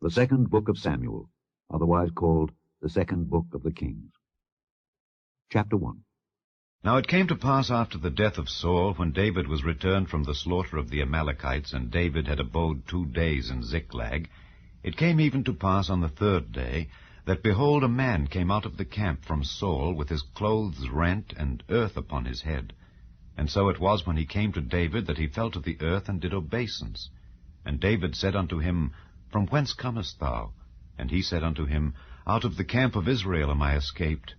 The second book of Samuel, otherwise called the second book of the Kings. Chapter 1. Now it came to pass after the death of Saul, when David was returned from the slaughter of the Amalekites, and David had abode 2 days in Ziklag, it came even to pass on the 3rd day, that, behold, a man came out of the camp from Saul, with his clothes rent, and earth upon his head. And so it was, when he came to David, that he fell to the earth, and did obeisance. And David said unto him, From whence comest thou? And he said unto him, Out of the camp of Israel am I escaped.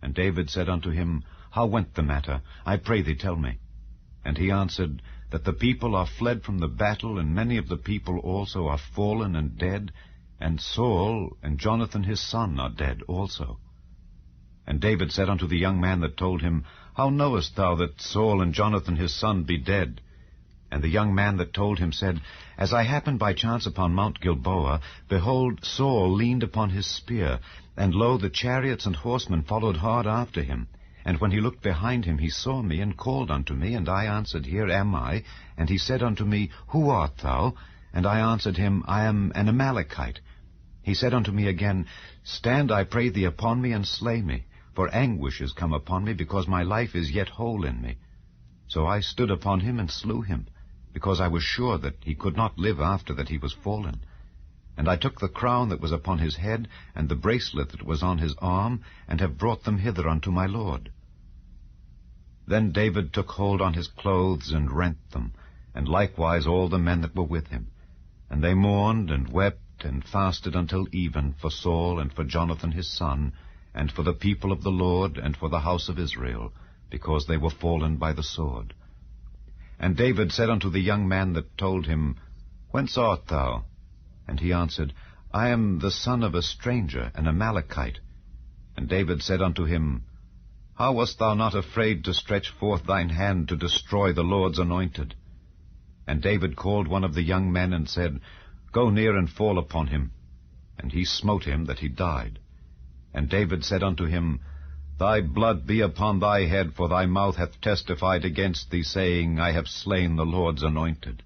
And David said unto him, How went the matter? I pray thee, tell me. And he answered, That the people are fled from the battle, and many of the people also are fallen and dead, and Saul and Jonathan his son are dead also. And David said unto the young man that told him, How knowest thou that Saul and Jonathan his son be dead? And the young man that told him said, As I happened by chance upon Mount Gilboa, behold, Saul leaned upon his spear, and lo, the chariots and horsemen followed hard after him. And when he looked behind him, he saw me, and called unto me, and I answered, Here am I. And he said unto me, Who art thou? And I answered him, I am an Amalekite. He said unto me again, Stand, I pray thee, upon me, and slay me, for anguish is come upon me, because my life is yet whole in me. So I stood upon him, and slew him, because I was sure that he could not live after that he was fallen. And I took the crown that was upon his head, and the bracelet that was on his arm, and have brought them hither unto my lord. Then David took hold on his clothes, and rent them, and likewise all the men that were with him. And they mourned, and wept, and fasted until even, for Saul, and for Jonathan his son, and for the people of the Lord, and for the house of Israel, because they were fallen by the sword. And David said unto the young man that told him, Whence art thou? And he answered, I am the son of a stranger, an Amalekite. And David said unto him, How wast thou not afraid to stretch forth thine hand to destroy the Lord's anointed? And David called one of the young men, and said, Go near and fall upon him. And he smote him that he died. And David said unto him, Thy blood be upon thy head, for thy mouth hath testified against thee, saying, I have slain the Lord's anointed.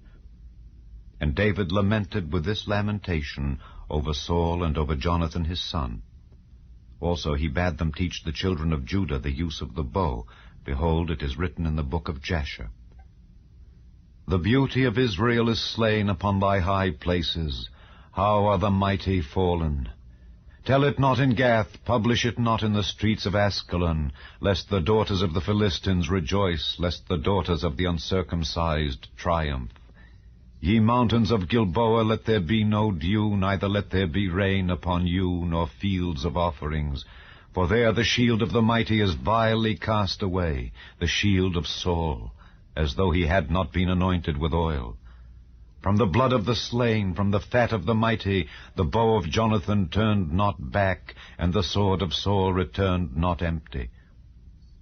And David lamented with this lamentation over Saul and over Jonathan his son. Also he bade them teach the children of Judah the use of the bow. Behold, it is written in the book of Jasher. The beauty of Israel is slain upon thy high places. How are the mighty fallen! Tell it not in Gath, publish it not in the streets of Askelon, lest the daughters of the Philistines rejoice, lest the daughters of the uncircumcised triumph. Ye mountains of Gilboa, let there be no dew, neither let there be rain upon you, nor fields of offerings. For there the shield of the mighty is vilely cast away, the shield of Saul, as though he had not been anointed with oil. From the blood of the slain, from the fat of the mighty, the bow of Jonathan turned not back, and the sword of Saul returned not empty.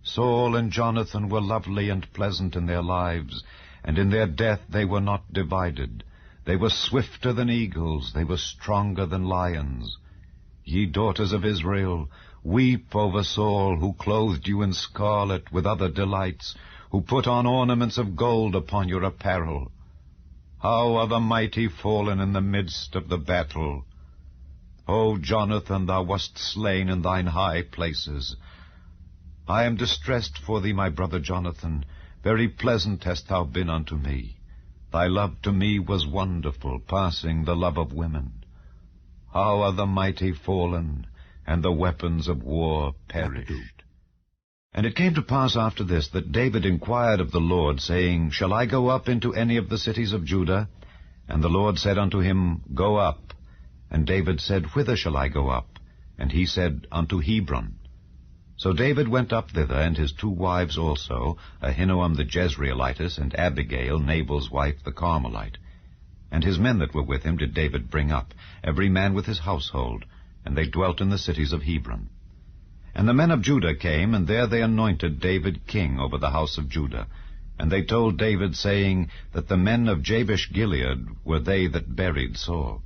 Saul and Jonathan were lovely and pleasant in their lives, and in their death they were not divided. They were swifter than eagles, they were stronger than lions. Ye daughters of Israel, weep over Saul, who clothed you in scarlet with other delights, who put on ornaments of gold upon your apparel. How are the mighty fallen in the midst of the battle! O Jonathan, thou wast slain in thine high places. I am distressed for thee, my brother Jonathan. Very pleasant hast thou been unto me. Thy love to me was wonderful, passing the love of women. How are the mighty fallen, and the weapons of war perished. And it came to pass after this, that David inquired of the Lord, saying, Shall I go up into any of the cities of Judah? And the Lord said unto him, Go up. And David said, Whither shall I go up? And he said, Unto Hebron. So David went up thither, and his 2 wives also, Ahinoam the Jezreelitess, and Abigail, Nabal's wife, the Carmelite. And his men that were with him did David bring up, every man with his household, and they dwelt in the cities of Hebron. And the men of Judah came, and there they anointed David king over the house of Judah. And they told David, saying, that the men of Jabesh-Gilead were they that buried Saul.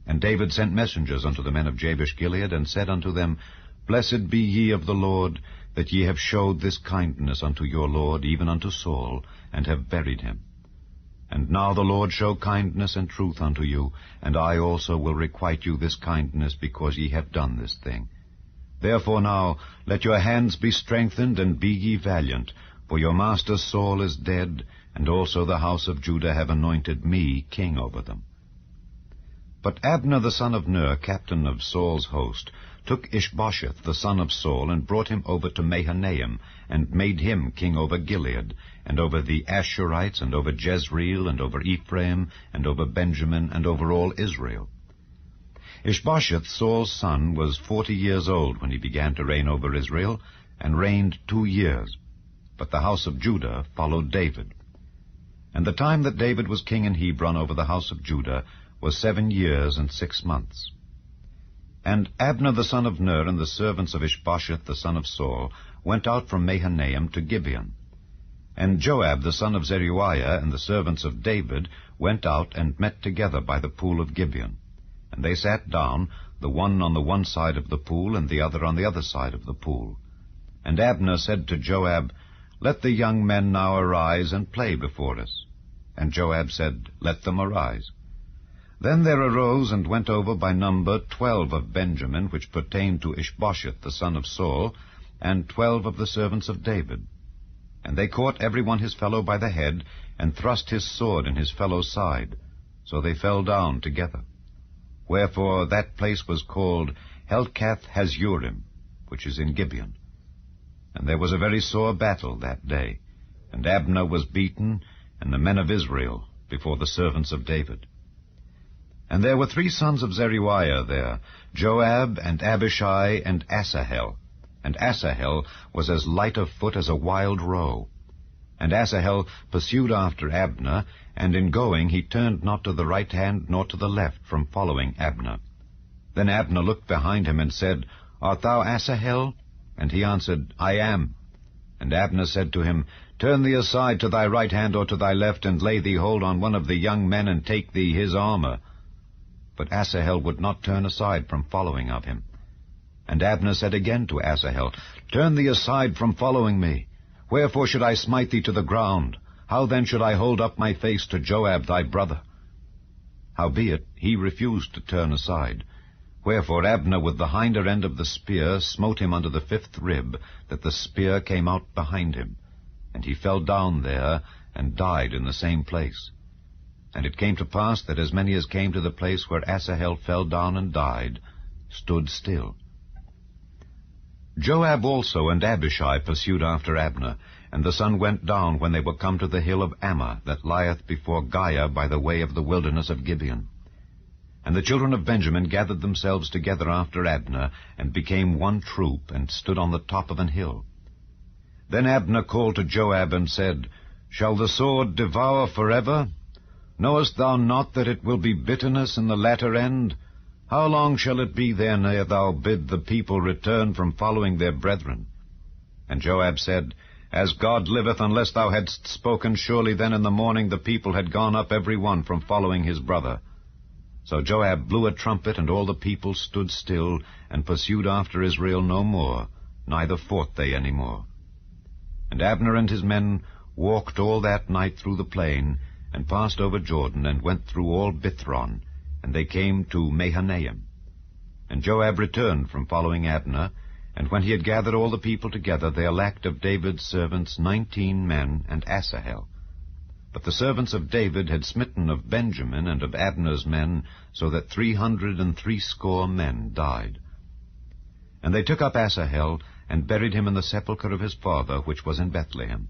And David sent messengers unto the men of Jabesh-Gilead, and said unto them, Blessed be ye of the Lord, that ye have showed this kindness unto your Lord, even unto Saul, and have buried him. And now the Lord show kindness and truth unto you, and I also will requite you this kindness, because ye have done this thing. Therefore now let your hands be strengthened, and be ye valiant, for your master Saul is dead, and also the house of Judah have anointed me king over them. But Abner the son of Ner, captain of Saul's host, took Ishbosheth the son of Saul, and brought him over to Mahanaim, and made him king over Gilead, and over the Ashurites, and over Jezreel, and over Ephraim, and over Benjamin, and over all Israel. Ishbosheth, Saul's son, was 40 years old when he began to reign over Israel, and reigned 2 years. But the house of Judah followed David. And the time that David was king in Hebron over the house of Judah was 7 years and 6 months. And Abner the son of Ner and the servants of Ishbosheth the son of Saul went out from Mahanaim to Gibeon. And Joab the son of Zeruiah and the servants of David went out and met together by the pool of Gibeon. And they sat down, the one on the one side of the pool, and the other on the other side of the pool. And Abner said to Joab, Let the young men now arise and play before us. And Joab said, Let them arise. Then there arose and went over by number 12 of Benjamin, which pertained to Ishbosheth the son of Saul, and 12 of the servants of David. And they caught every one his fellow by the head, and thrust his sword in his fellow's side. So they fell down together. Wherefore that place was called Helkath Hazurim, which is in Gibeon. And there was a very sore battle that day, and Abner was beaten, and the men of Israel, before the servants of David. And there were 3 sons of Zeruiah there, Joab, and Abishai, and Asahel. And Asahel was as light of foot as a wild roe. And Asahel pursued after Abner, and in going he turned not to the right hand nor to the left from following Abner. Then Abner looked behind him and said, Art thou Asahel? And he answered, I am. And Abner said to him, Turn thee aside to thy right hand or to thy left, and lay thee hold on one of the young men, and take thee his armor. But Asahel would not turn aside from following of him. And Abner said again to Asahel, Turn thee aside from following me. Wherefore should I smite thee to the ground? How then should I hold up my face to Joab thy brother? Howbeit he refused to turn aside. Wherefore Abner with the hinder end of the spear smote him under the 5th rib, that the spear came out behind him. And he fell down there, and died in the same place. And it came to pass that as many as came to the place where Asahel fell down and died, stood still. Joab also and Abishai pursued after Abner, and the sun went down when they were come to the hill of Ammah, that lieth before Giah by the way of the wilderness of Gibeon. And the children of Benjamin gathered themselves together after Abner, and became one troop, and stood on the top of an hill. Then Abner called to Joab, and said, Shall the sword devour forever? Knowest thou not that it will be bitterness in the latter end? How long shall it be then ere thou bid the people return from following their brethren? And Joab said, As God liveth, unless thou hadst spoken, surely then in the morning the people had gone up every one from following his brother. So Joab blew a trumpet, and all the people stood still, and pursued after Israel no more, neither fought they any more. And Abner and his men walked all that night through the plain, and passed over Jordan, and went through all Bithron, and they came to Mahanaim. And Joab returned from following Abner, and when he had gathered all the people together, there lacked of David's servants 19 men and Asahel. But the servants of David had smitten of Benjamin and of Abner's men, so that 360 men died. And they took up Asahel, and buried him in the sepulchre of his father, which was in Bethlehem.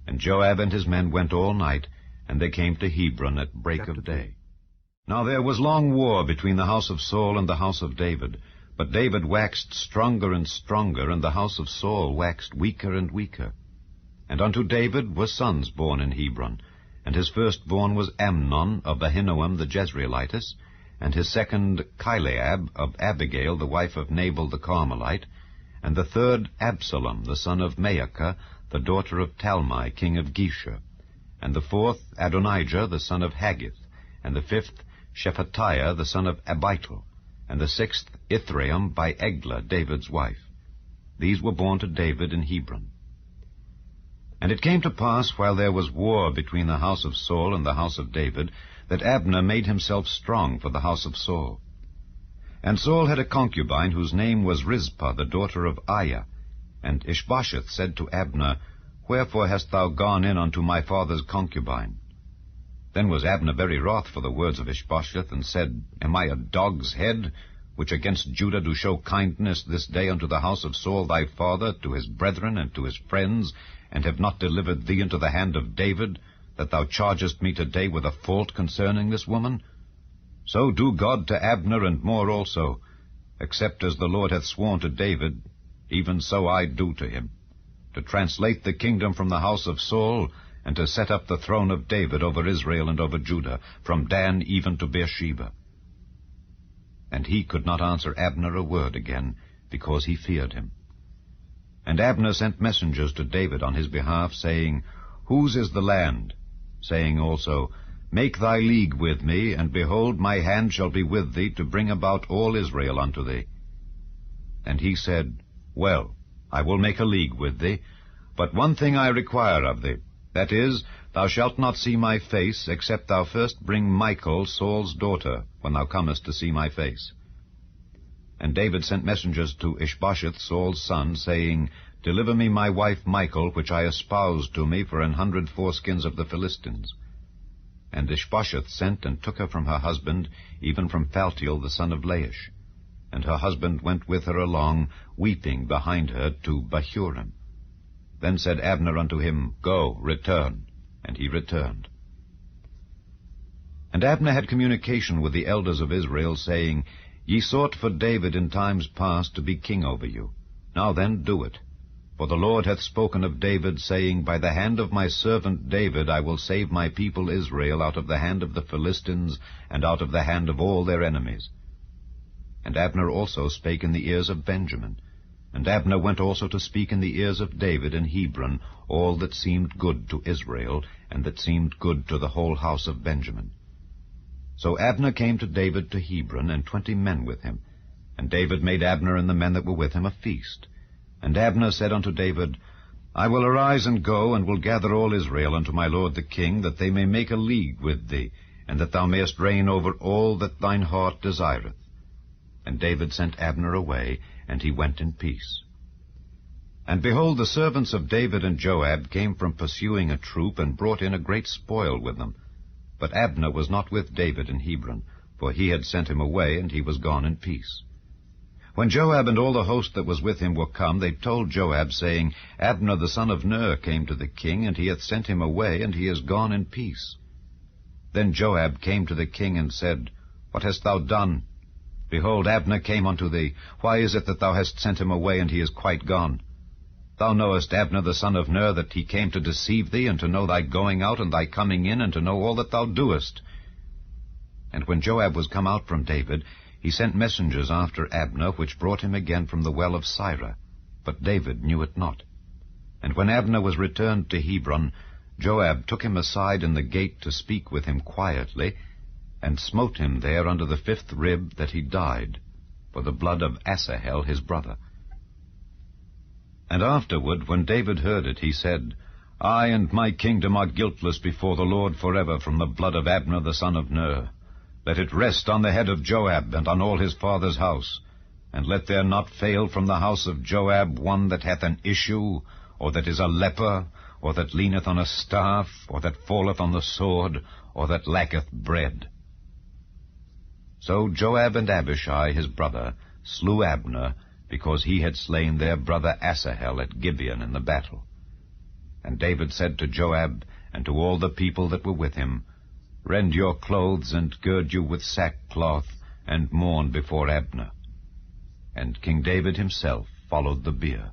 And Joab and his men went all night, and they came to Hebron at break of day. Now there was long war between the house of Saul and the house of David. But David waxed stronger and stronger, and the house of Saul waxed weaker and weaker. And unto David were sons born in Hebron. And his firstborn was Amnon of Ahinoam the Jezreelitess, and his second Chileab of Abigail the wife of Nabal the Carmelite, and the third Absalom the son of Maacah, the daughter of Talmai king of Geshur, and the fourth Adonijah the son of Haggith, and the fifth Shephatiah the son of Abital, and the sixth Ithream by Eglah David's wife. These were born to David in Hebron. And it came to pass, while there was war between the house of Saul and the house of David, that Abner made himself strong for the house of Saul. And Saul had a concubine whose name was Rizpah, the daughter of Aiah. And Ishbosheth said to Abner, Wherefore hast thou gone in unto my father's concubine? Then was Abner very wroth for the words of Ishbosheth, and said, Am I a dog's head, which against Judah do show kindness this day unto the house of Saul thy father, to his brethren and to his friends, and have not delivered thee into the hand of David, that thou chargest me today with a fault concerning this woman? So do God to Abner, and more also, except as the Lord hath sworn to David, even so I do to him, to translate the kingdom from the house of Saul, and to set up the throne of David over Israel and over Judah, from Dan even to Beersheba. And he could not answer Abner a word again, because he feared him. And Abner sent messengers to David on his behalf, saying, Whose is the land? Saying also, Make thy league with me, and behold, my hand shall be with thee, to bring about all Israel unto thee. And he said, Well, I will make a league with thee, but one thing I require of thee, that is, thou shalt not see my face, except thou first bring Michal, Saul's daughter, when thou comest to see my face. And David sent messengers to Ishbosheth, Saul's son, saying, Deliver me my wife Michal, which I espoused to me for 100 foreskins of the Philistines. And Ishbosheth sent and took her from her husband, even from Phaltiel the son of Laish. And her husband went with her along, weeping behind her, to Bahurim. Then said Abner unto him, Go, return. And he returned. And Abner had communication with the elders of Israel, saying, Ye sought for David in times past to be king over you. Now then, do it. For the Lord hath spoken of David, saying, By the hand of my servant David I will save my people Israel out of the hand of the Philistines, and out of the hand of all their enemies. And Abner also spake in the ears of Benjamin. And Abner went also to speak in the ears of David in Hebron all that seemed good to Israel, and that seemed good to the whole house of Benjamin. So Abner came to David to Hebron, and 20 men with him. And David made Abner and the men that were with him a feast. And Abner said unto David, I will arise and go, and will gather all Israel unto my lord the king, that they may make a league with thee, and that thou mayest reign over all that thine heart desireth. And David sent Abner away, and he went in peace. And behold, the servants of David and Joab came from pursuing a troop, and brought in a great spoil with them. But Abner was not with David in Hebron, for he had sent him away, and he was gone in peace. When Joab and all the host that was with him were come, they told Joab, saying, Abner the son of Ner came to the king, and he hath sent him away, and he is gone in peace. Then Joab came to the king, and said, What hast thou done? Behold, Abner came unto thee. Why is it that thou hast sent him away, and he is quite gone? Thou knowest Abner the son of Ner, that he came to deceive thee, and to know thy going out and thy coming in, and to know all that thou doest. And when Joab was come out from David, he sent messengers after Abner, which brought him again from the well of Sirah. But David knew it not. And when Abner was returned to Hebron, Joab took him aside in the gate to speak with him quietly, and smote him there under the 5th rib, that he died, for the blood of Asahel his brother. And afterward, when David heard it, he said, I and my kingdom are guiltless before the Lord forever from the blood of Abner the son of Ner. Let it rest on the head of Joab, and on all his father's house. And let there not fail from the house of Joab one that hath an issue, or that is a leper, or that leaneth on a staff, or that falleth on the sword, or that lacketh bread. So Joab and Abishai his brother slew Abner, because he had slain their brother Asahel at Gibeon in the battle. And David said to Joab, and to all the people that were with him, Rend your clothes, and gird you with sackcloth, and mourn before Abner. And King David himself followed the bier.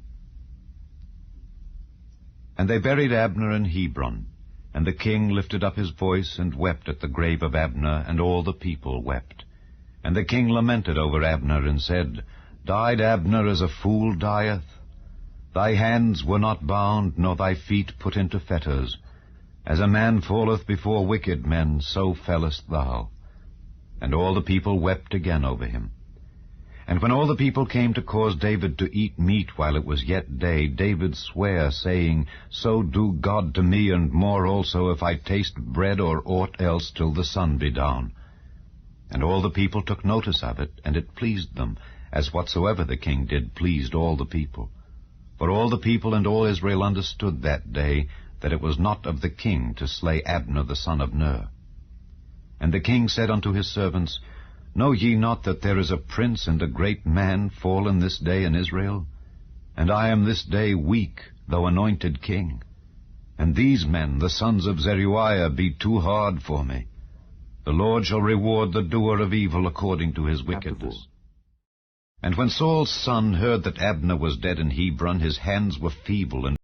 And they buried Abner in Hebron, and the king lifted up his voice, and wept at the grave of Abner, and all the people wept. And the king lamented over Abner, and said, Died Abner as a fool dieth? Thy hands were not bound, nor thy feet put into fetters. As a man falleth before wicked men, so fellest thou. And all the people wept again over him. And when all the people came to cause David to eat meat while it was yet day, David sware, saying, So do God to me, and more also, if I taste bread or aught else till the sun be down. And all the people took notice of it, and it pleased them, as whatsoever the king did pleased all the people. For all the people and all Israel understood that day that it was not of the king to slay Abner the son of Ner. And the king said unto his servants, Know ye not that there is a prince and a great man fallen this day in Israel? And I am this day weak, though anointed king. And these men, the sons of Zeruiah, be too hard for me. The Lord shall reward the doer of evil according to his wickedness. And when Saul's son heard that Abner was dead in Hebron, his hands were feeble, and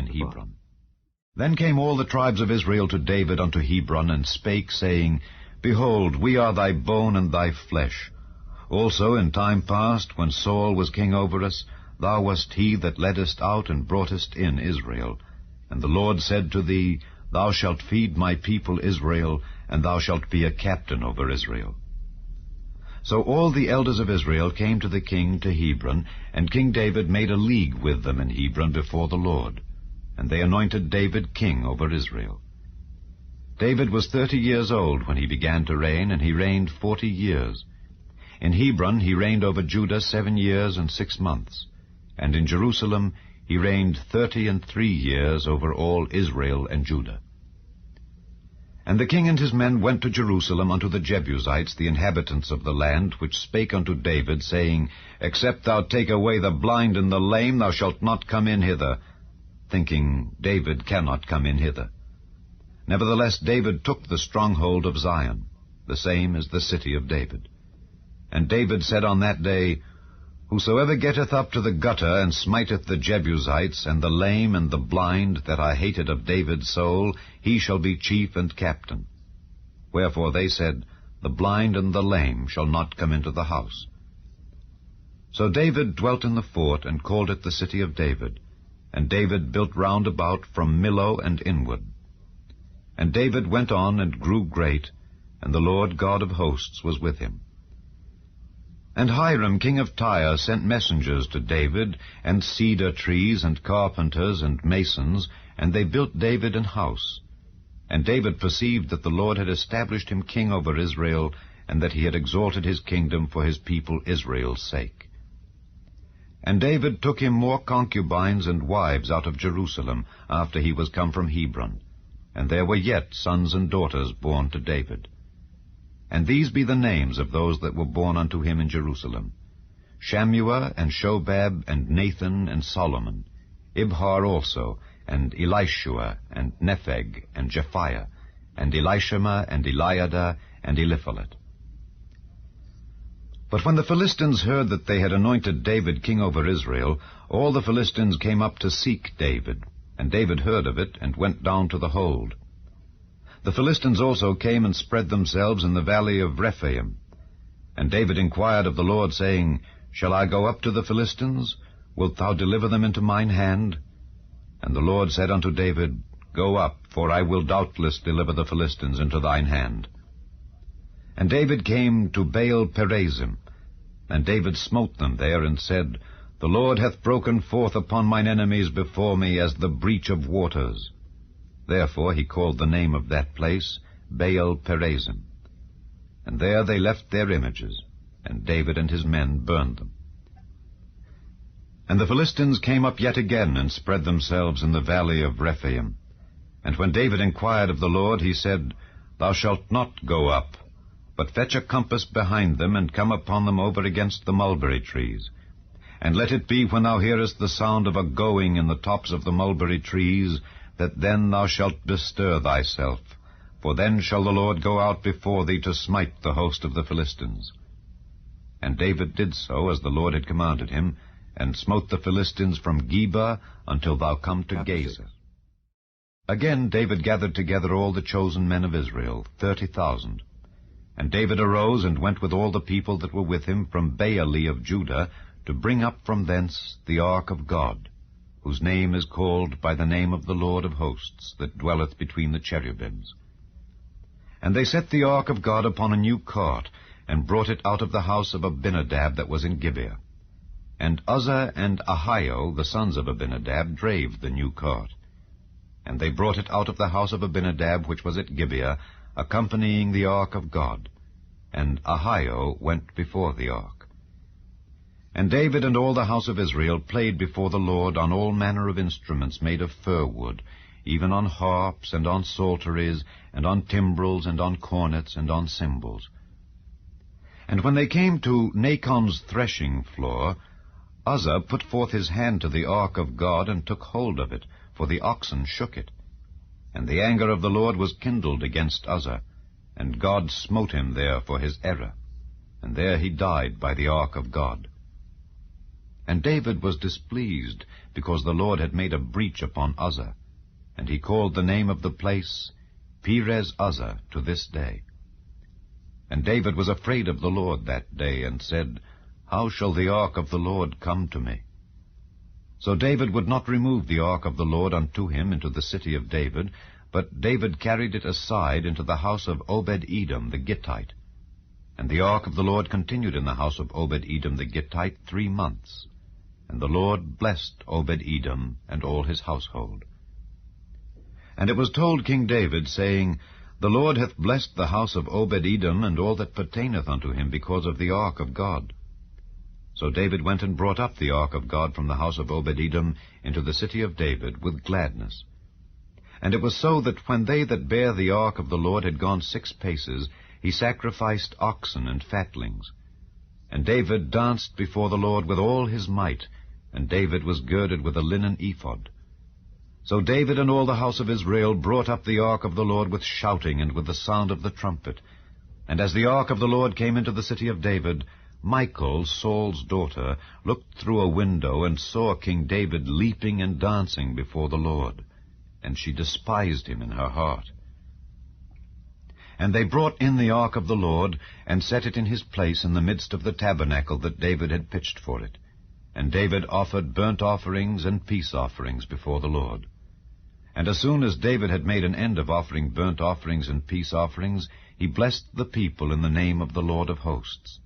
in Hebron. Then came all the tribes of Israel to David unto Hebron, and spake, saying, Behold, we are thy bone and thy flesh. Also in time past, when Saul was king over us, thou wast he that leddest out and broughtest in Israel. And the Lord said to thee, Thou shalt feed my people Israel, and thou shalt be a captain over Israel. So all the elders of Israel came to the king to Hebron, and King David made a league with them in Hebron before the Lord. And they anointed David king over Israel. David was 30 years old when he began to reign, and he reigned 40 years. In Hebron he reigned over Judah 7 years and 6 months, and in Jerusalem he reigned 33 years over all Israel and Judah. And the king and his men went to Jerusalem unto the Jebusites, the inhabitants of the land, which spake unto David, saying, Except thou take away the blind and the lame, thou shalt not come in hither, thinking, David cannot come in hither. Nevertheless David took the stronghold of Zion, the same is the city of David. And David said on that day, Whosoever getteth up to the gutter, and smiteth the Jebusites, and the lame and the blind, that I hated of David's soul, he shall be chief and captain. Wherefore they said, The blind and the lame shall not come into the house. So David dwelt in the fort, and called it the city of David. And David built round about from Millo and inward. And David went on and grew great, and the Lord God of hosts was with him. And Hiram king of Tyre sent messengers to David, and cedar trees, and carpenters, and masons, and they built David an house. And David perceived that the Lord had established him king over Israel, and that he had exalted his kingdom for his people Israel's sake. And David took him more concubines and wives out of Jerusalem, after he was come from Hebron. And there were yet sons and daughters born to David. And these be the names of those that were born unto him in Jerusalem: Shammua, and Shobab, and Nathan, and Solomon, Ibhar also, and Elishua, and Nepheg, and Japhiah, and Elishama, and Eliada, and Eliphalet. But when the Philistines heard that they had anointed David king over Israel, all the Philistines came up to seek David. And David heard of it, and went down to the hold. The Philistines also came and spread themselves in the valley of Rephaim. And David inquired of the Lord, saying, Shall I go up to the Philistines? Wilt thou deliver them into mine hand? And the Lord said unto David, Go up, for I will doubtless deliver the Philistines into thine hand. And David came to Baal Perazim, and David smote them there, and said, The Lord hath broken forth upon mine enemies before me as the breach of waters. Therefore he called the name of that place Baal Perazim. And there they left their images, and David and his men burned them. And the Philistines came up yet again, and spread themselves in the valley of Rephaim. And when David inquired of the Lord, he said, Thou shalt not go up, but fetch a compass behind them, and come upon them over against the mulberry trees. And let it be, when thou hearest the sound of a going in the tops of the mulberry trees, that then thou shalt bestir thyself, for then shall the Lord go out before thee to smite the host of the Philistines. And David did so, as the Lord had commanded him, and smote the Philistines from Geba until thou come to Gaza. Again David gathered together all the chosen men of Israel, 30,000. And David arose and went with all the people that were with him from Baali of Judah, to bring up from thence the ark of God, whose name is called by the name of the Lord of hosts, that dwelleth between the cherubims. And they set the ark of God upon a new cart, and brought it out of the house of Abinadab that was in Gibeah. And Uzzah and Ahio, the sons of Abinadab, drave the new cart. And they brought it out of the house of Abinadab which was at Gibeah, accompanying the ark of God. And Ahio went before the ark. And David and all the house of Israel played before the Lord on all manner of instruments made of fir wood, even on harps, and on psalteries, and on timbrels, and on cornets, and on cymbals. And when they came to Nachon's threshing floor, Uzzah put forth his hand to the ark of God, and took hold of it, for the oxen shook it. And the anger of the Lord was kindled against Uzzah, and God smote him there for his error. And there he died by the ark of God. And David was displeased, because the Lord had made a breach upon Uzzah, and he called the name of the place Perez Uzzah to this day. And David was afraid of the Lord that day, and said, How shall the ark of the Lord come to me? So David would not remove the ark of the Lord unto him into the city of David, but David carried it aside into the house of Obed-Edom the Gittite. And the ark of the Lord continued in the house of Obed-Edom the Gittite 3 months. And the Lord blessed Obed-Edom and all his household. And it was told King David, saying, The Lord hath blessed the house of Obed-Edom and all that pertaineth unto him, because of the ark of God. So David went and brought up the ark of God from the house of Obed-Edom into the city of David with gladness. And it was so that when they that bare the ark of the Lord had gone 6 paces, he sacrificed oxen and fatlings. And David danced before the Lord with all his might, and David was girded with a linen ephod. So David and all the house of Israel brought up the ark of the Lord with shouting and with the sound of the trumpet. And as the ark of the Lord came into the city of David, Michal, Saul's daughter, looked through a window and saw King David leaping and dancing before the Lord, and she despised him in her heart. And they brought in the ark of the Lord, and set it in his place in the midst of the tabernacle that David had pitched for it. And David offered burnt offerings and peace offerings before the Lord. And as soon as David had made an end of offering burnt offerings and peace offerings, he blessed the people in the name of the Lord of hosts.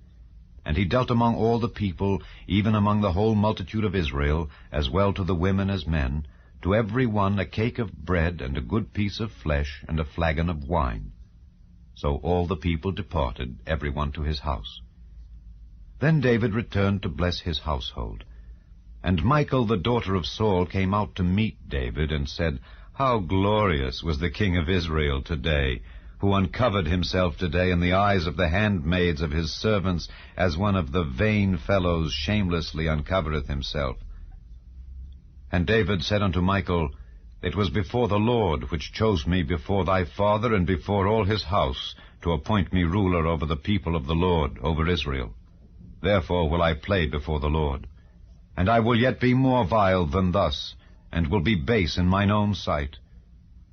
And he dealt among all the people, even among the whole multitude of Israel, as well to the women as men, to every one a cake of bread, and a good piece of flesh, and a flagon of wine. So all the people departed, every one to his house. Then David returned to bless his household. And Michal the daughter of Saul came out to meet David, and said, How glorious was the king of Israel today, who uncovered himself today in the eyes of the handmaids of his servants, as one of the vain fellows shamelessly uncovereth himself. And David said unto Michal, It was before the Lord which chose me before thy father and before all his house, to appoint me ruler over the people of the Lord, over Israel. Therefore will I play before the Lord. And I will yet be more vile than thus, and will be base in mine own sight.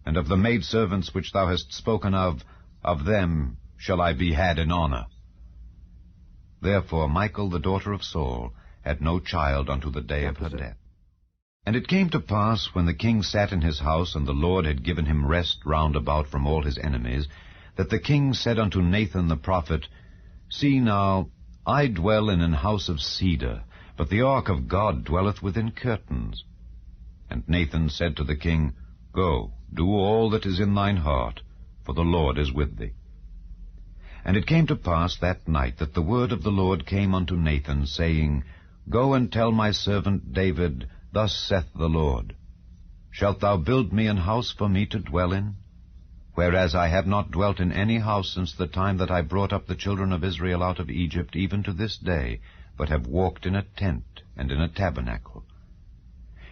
And of the maidservants which thou hast spoken of them shall I be had in honor. Therefore Michal the daughter of Saul had no child unto the day of her death. And it came to pass, when the king sat in his house, and the Lord had given him rest round about from all his enemies, that the king said unto Nathan the prophet, See now, I dwell in an house of cedar, but the ark of God dwelleth within curtains. And Nathan said to the king, Go, do all that is in thine heart, for the Lord is with thee. And it came to pass that night that the word of the Lord came unto Nathan, saying, Go and tell my servant David, Thus saith the Lord, Shalt thou build me an house for me to dwell in? Whereas I have not dwelt in any house since the time that I brought up the children of Israel out of Egypt, even to this day, but have walked in a tent and in a tabernacle.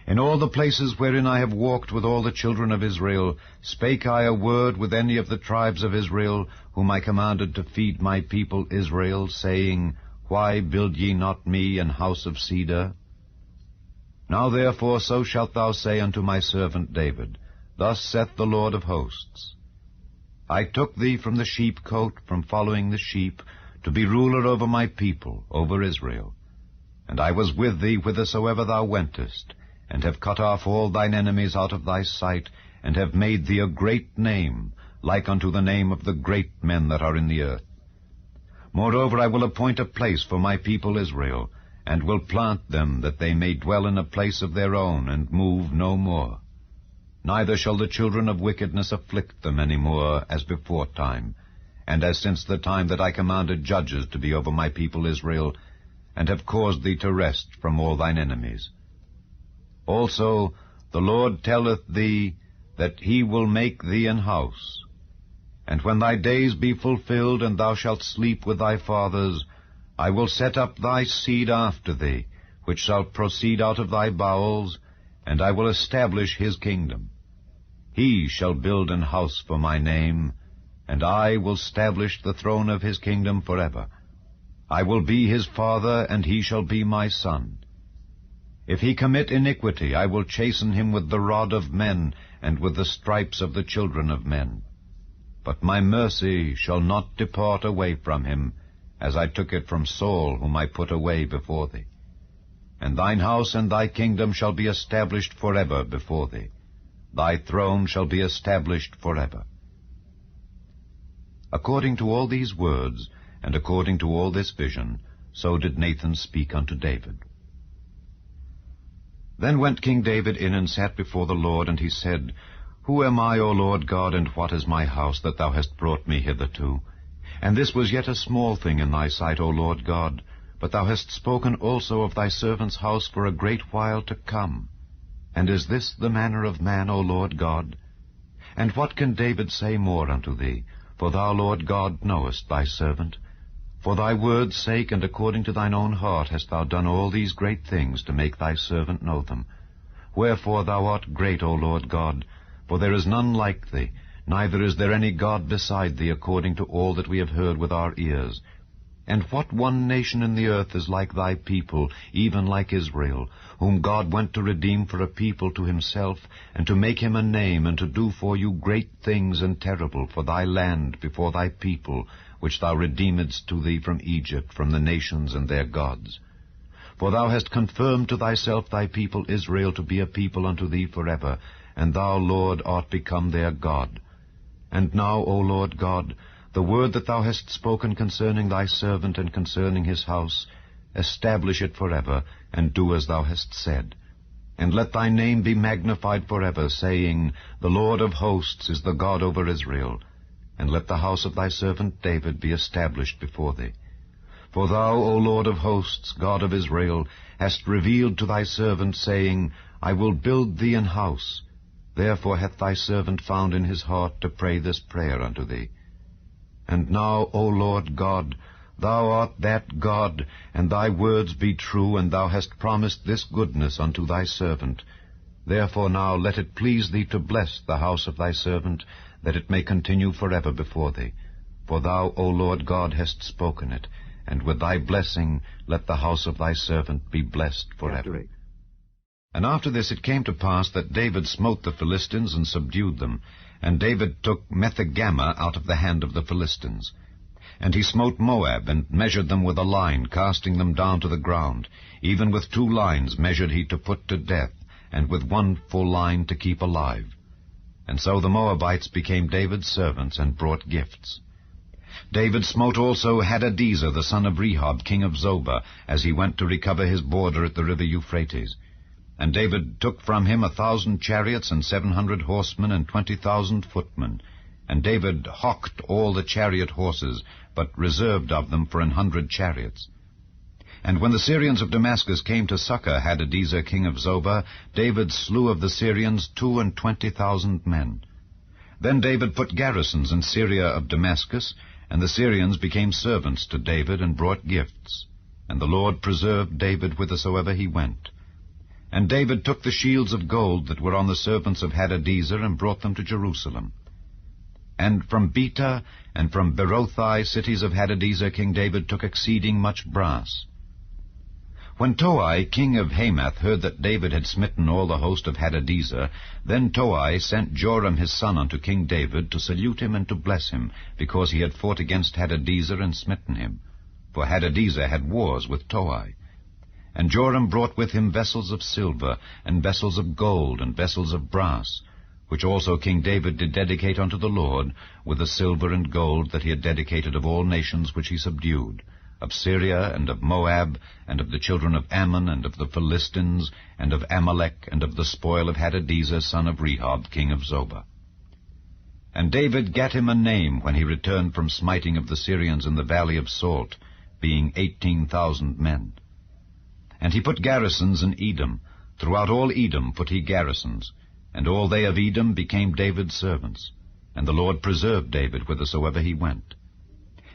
In all the places wherein I have walked with all the children of Israel, spake I a word with any of the tribes of Israel, whom I commanded to feed my people Israel, saying, Why build ye not me an house of cedar? Now therefore so shalt thou say unto my servant David, Thus saith the Lord of hosts, I took thee from the sheepcote, from following the sheep, to be ruler over my people, over Israel. And I was with thee whithersoever thou wentest, and have cut off all thine enemies out of thy sight, and have made thee a great name, like unto the name of the great men that are in the earth. Moreover, I will appoint a place for my people Israel, and will plant them, that they may dwell in a place of their own, and move no more. Neither shall the children of wickedness afflict them any more, as before time, and as since the time that I commanded judges to be over my people Israel, and have caused thee to rest from all thine enemies. Also the Lord telleth thee that he will make thee an house. And when thy days be fulfilled, and thou shalt sleep with thy fathers, I will set up thy seed after thee, which shall proceed out of thy bowels, and I will establish his kingdom. He shall build an house for my name, and I will establish the throne of his kingdom forever. I will be his father, and he shall be my son. If he commit iniquity, I will chasten him with the rod of men, and with the stripes of the children of men. But my mercy shall not depart away from him, as I took it from Saul, whom I put away before thee. And thine house and thy kingdom shall be established forever before thee. Thy throne shall be established forever. According to all these words, and according to all this vision, so did Nathan speak unto David. Then went King David in and sat before the Lord, and he said, Who am I, O Lord God, and what is my house, that thou hast brought me hitherto? And this was yet a small thing in thy sight, O Lord God, but thou hast spoken also of thy servant's house for a great while to come. And is this the manner of man, O Lord God? And what can David say more unto thee? For thou, Lord God, knowest thy servant. For thy word's sake, and according to thine own heart, hast thou done all these great things to make thy servant know them. Wherefore thou art great, O Lord God, for there is none like thee, neither is there any God beside thee, according to all that we have heard with our ears. And what one nation in the earth is like thy people, even like Israel, whom God went to redeem for a people to himself, and to make him a name, and to do for you great things and terrible for thy land before thy people, which thou redeemedst to thee from Egypt, from the nations and their gods. For thou hast confirmed to thyself thy people Israel to be a people unto thee forever, and thou, Lord, art become their God. And now, O Lord God, the word that thou hast spoken concerning thy servant and concerning his house, establish it forever, and do as thou hast said. And let thy name be magnified forever, saying, The Lord of hosts is the God over Israel. And let the house of thy servant David be established before thee. For thou, O Lord of hosts, God of Israel, hast revealed to thy servant, saying, I will build thee an house. Therefore hath thy servant found in his heart to pray this prayer unto thee. And now, O Lord God, thou art that God, and thy words be true, and thou hast promised this goodness unto thy servant. Therefore now let it please thee to bless the house of thy servant, that it may continue forever before thee. For thou, O Lord God, hast spoken it, and with thy blessing let the house of thy servant be blessed forever. And after this it came to pass that David smote the Philistines and subdued them, and David took Methegama out of the hand of the Philistines. And he smote Moab, and measured them with a line, casting them down to the ground. Even with 2 lines measured he to put to death, and with 1 full line to keep alive. And so the Moabites became David's servants, and brought gifts. David smote also Hadadezer the son of Rehob, king of Zobah, as he went to recover his border at the river Euphrates. And David took from him 1,000 chariots, and 700 horsemen, and 20,000 footmen. And David hocked all the chariot horses, but reserved of them for 100 chariots. And when the Syrians of Damascus came to succor Hadadezer king of Zobah, David slew of the Syrians 22,000 men. Then David put garrisons in Syria of Damascus, and the Syrians became servants to David, and brought gifts. And the Lord preserved David whithersoever he went. And David took the shields of gold that were on the servants of Hadadezer, and brought them to Jerusalem. And from Beta and from Berothai, cities of Hadadezer, King David took exceeding much brass. When Toi, king of Hamath, heard that David had smitten all the host of Hadadezer, then Toi sent Joram his son unto King David to salute him and to bless him, because he had fought against Hadadezer and smitten him. For Hadadezer had wars with Toi. And Joram brought with him vessels of silver, and vessels of gold, and vessels of brass, which also King David did dedicate unto the Lord, with the silver and gold that he had dedicated of all nations which he subdued, of Syria, and of Moab, and of the children of Ammon, and of the Philistines, and of Amalek, and of the spoil of Hadadezer son of Rehob, king of Zobah. And David gat him a name when he returned from smiting of the Syrians in the valley of Salt, being 18,000 men. And he put garrisons in Edom. Throughout all Edom put he garrisons. And all they of Edom became David's servants. And the Lord preserved David whithersoever he went.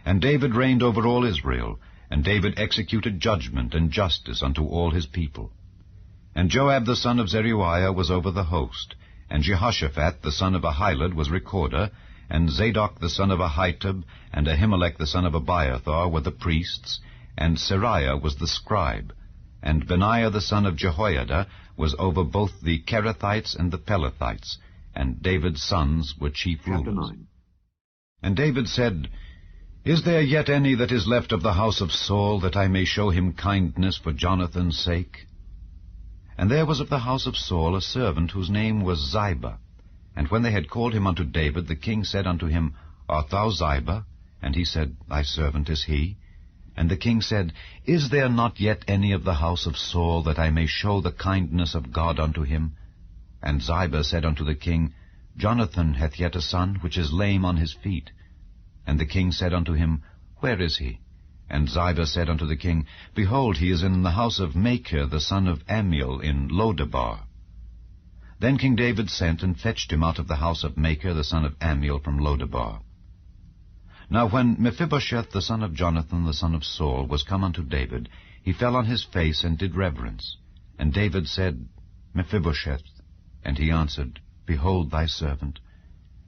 And David reigned over all Israel. And David executed judgment and justice unto all his people. And Joab the son of Zeruiah was over the host. And Jehoshaphat the son of Ahilud was recorder. And Zadok the son of Ahitub, and Ahimelech the son of Abiathar were the priests. And Seraiah was the scribe. And Benaiah the son of Jehoiada was over both the Kerethites and the Pelethites, and David's sons were chief rulers. 9. And David said, Is there yet any that is left of the house of Saul, that I may show him kindness for Jonathan's sake? And there was of the house of Saul a servant whose name was Ziba. And when they had called him unto David, the king said unto him, Art thou Ziba? And he said, Thy servant is he. And the king said, Is there not yet any of the house of Saul, that I may show the kindness of God unto him? And Ziba said unto the king, Jonathan hath yet a son, which is lame on his feet. And the king said unto him, Where is he? And Ziba said unto the king, Behold, he is in the house of Machir the son of Ammiel in Lodebar. Then King David sent and fetched him out of the house of Machir the son of Ammiel from Lodebar. Now when Mephibosheth the son of Jonathan the son of Saul was come unto David, he fell on his face and did reverence. And David said, Mephibosheth. And he answered, Behold thy servant.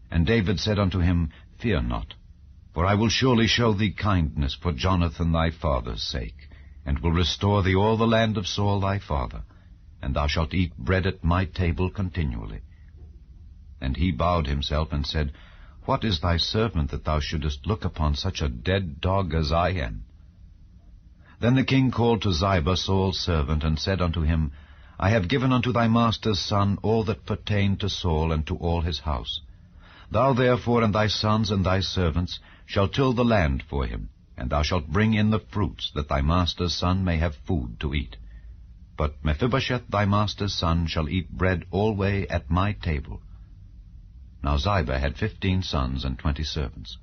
And David said unto him, Fear not, for I will surely show thee kindness for Jonathan thy father's sake, and will restore thee all the land of Saul thy father, and thou shalt eat bread at my table continually. And he bowed himself and said, What is thy servant, that thou shouldest look upon such a dead dog as I am? Then the king called to Ziba Saul's servant, and said unto him, I have given unto thy master's son all that pertained to Saul and to all his house. Thou therefore and thy sons and thy servants shall till the land for him, and thou shalt bring in the fruits, that thy master's son may have food to eat. But Mephibosheth thy master's son shall eat bread alway at my table. Now Ziba had 15 sons and 20 servants.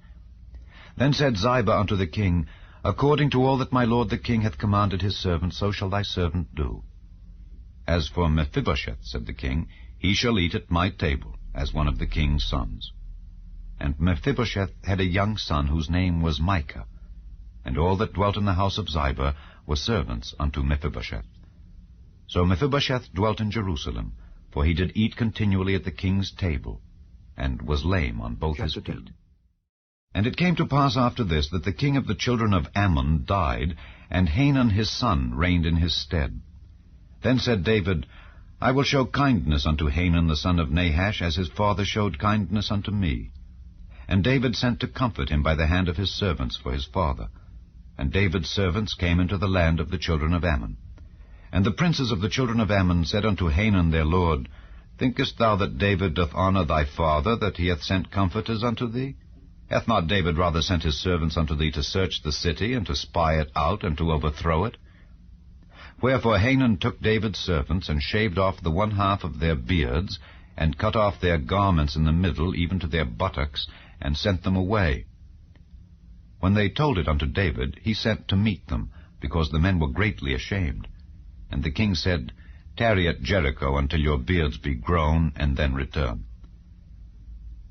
Then said Ziba unto the king, According to all that my lord the king hath commanded his servant, so shall thy servant do. As for Mephibosheth, said the king, he shall eat at my table, as one of the king's sons. And Mephibosheth had a young son, whose name was Micah. And all that dwelt in the house of Ziba were servants unto Mephibosheth. So Mephibosheth dwelt in Jerusalem, for he did eat continually at the king's table, and was lame on both his feet. 10. And it came to pass after this, that the king of the children of Ammon died, and Hanun his son reigned in his stead. Then said David, I will show kindness unto Hanun the son of Nahash, as his father showed kindness unto me. And David sent to comfort him by the hand of his servants for his father. And David's servants came into the land of the children of Ammon. And the princes of the children of Ammon said unto Hanun their lord, Thinkest thou that David doth honor thy father, that he hath sent comforters unto thee? Hath not David rather sent his servants unto thee to search the city, and to spy it out, and to overthrow it? Wherefore Hanun took David's servants, and shaved off the one half of their beards, and cut off their garments in the middle, even to their buttocks, and sent them away. When they told it unto David, he sent to meet them, because the men were greatly ashamed. And the king said, Tarry at Jericho until your beards be grown, and then return.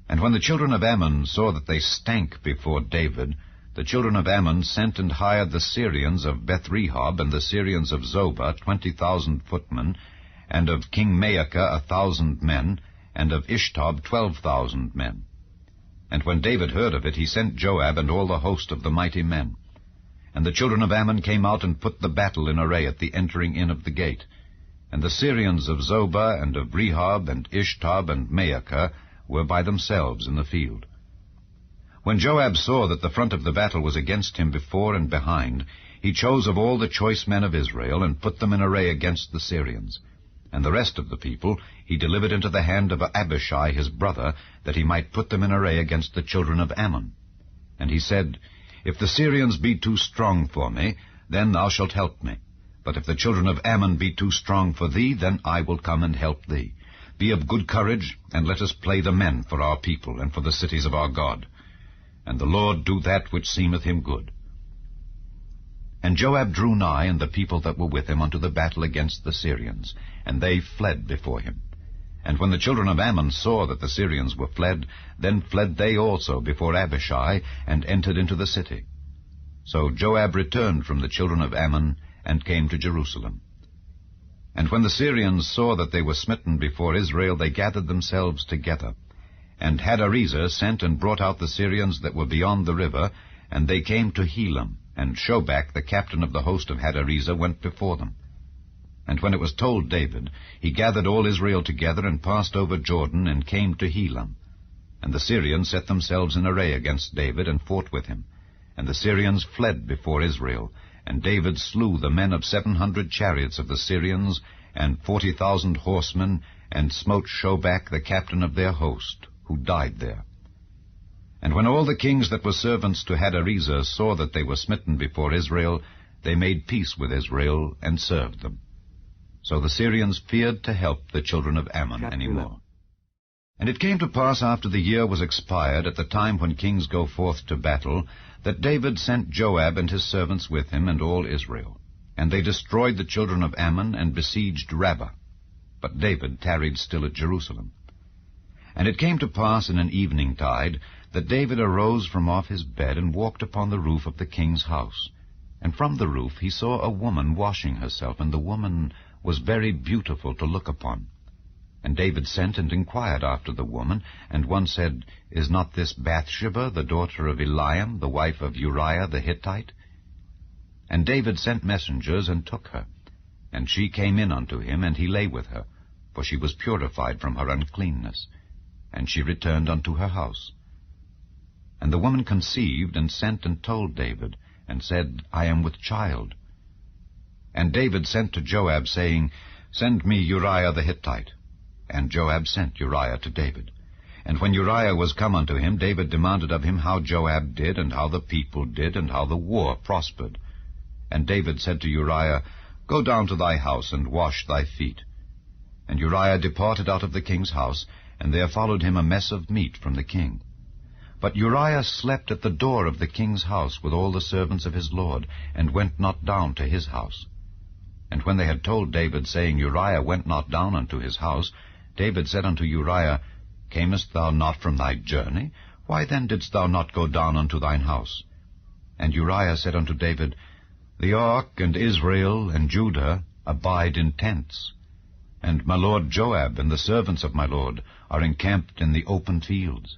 And when the children of Ammon saw that they stank before David, the children of Ammon sent and hired the Syrians of Beth-rehob and the Syrians of Zobah 20,000 footmen, and of King Maacah 1,000 men, and of Ishtob 12,000 men. And when David heard of it, he sent Joab and all the host of the mighty men. And the children of Ammon came out and put the battle in array at the entering in of the gate. And the Syrians of Zobah and of Rehob and Ishtob and Maacah were by themselves in the field. When Joab saw that the front of the battle was against him before and behind, he chose of all the choice men of Israel, and put them in array against the Syrians. And the rest of the people he delivered into the hand of Abishai his brother, that he might put them in array against the children of Ammon. And he said, If the Syrians be too strong for me, then thou shalt help me. But if the children of Ammon be too strong for thee, then I will come and help thee. Be of good courage, and let us play the men for our people, and for the cities of our God. And the Lord do that which seemeth him good. And Joab drew nigh, and the people that were with him, unto the battle against the Syrians, and they fled before him. And when the children of Ammon saw that the Syrians were fled, then fled they also before Abishai, and entered into the city. So Joab returned from the children of Ammon, and came to Jerusalem. And when the Syrians saw that they were smitten before Israel, they gathered themselves together. And Hadarezer sent and brought out the Syrians that were beyond the river, and they came to Helam, and Shobach, the captain of the host of Hadarezer, went before them. And when it was told David, he gathered all Israel together, and passed over Jordan, and came to Helam. And the Syrians set themselves in array against David, and fought with him. And the Syrians fled before Israel, and David slew the men of 700 chariots of the Syrians, and 40,000 horsemen, and smote Shobach, the captain of their host, who died there. And when all the kings that were servants to Hadarezer saw that they were smitten before Israel, they made peace with Israel, and served them. So the Syrians feared to help the children of Ammon any more. And it came to pass after the year was expired, at the time when kings go forth to battle, that David sent Joab and his servants with him, and all Israel. And they destroyed the children of Ammon, and besieged Rabbah. But David tarried still at Jerusalem. And it came to pass in an evening tide, that David arose from off his bed, and walked upon the roof of the king's house. And from the roof he saw a woman washing herself, and the woman was very beautiful to look upon. And David sent and inquired after the woman, and one said, Is not this Bathsheba, the daughter of Eliam, the wife of Uriah the Hittite? And David sent messengers, and took her. And she came in unto him, and he lay with her, for she was purified from her uncleanness. And she returned unto her house. And the woman conceived, and sent and told David, and said, I am with child. And David sent to Joab, saying, Send me Uriah the Hittite. And Joab sent Uriah to David. And when Uriah was come unto him, David demanded of him how Joab did, and how the people did, and how the war prospered. And David said to Uriah, Go down to thy house, and wash thy feet. And Uriah departed out of the king's house, and there followed him a mess of meat from the king. But Uriah slept at the door of the king's house with all the servants of his lord, and went not down to his house. And when they had told David, saying, Uriah went not down unto his house, David said unto Uriah, Camest thou not from thy journey? Why then didst thou not go down unto thine house? And Uriah said unto David, The ark and Israel and Judah abide in tents, and my lord Joab and the servants of my lord are encamped in the open fields.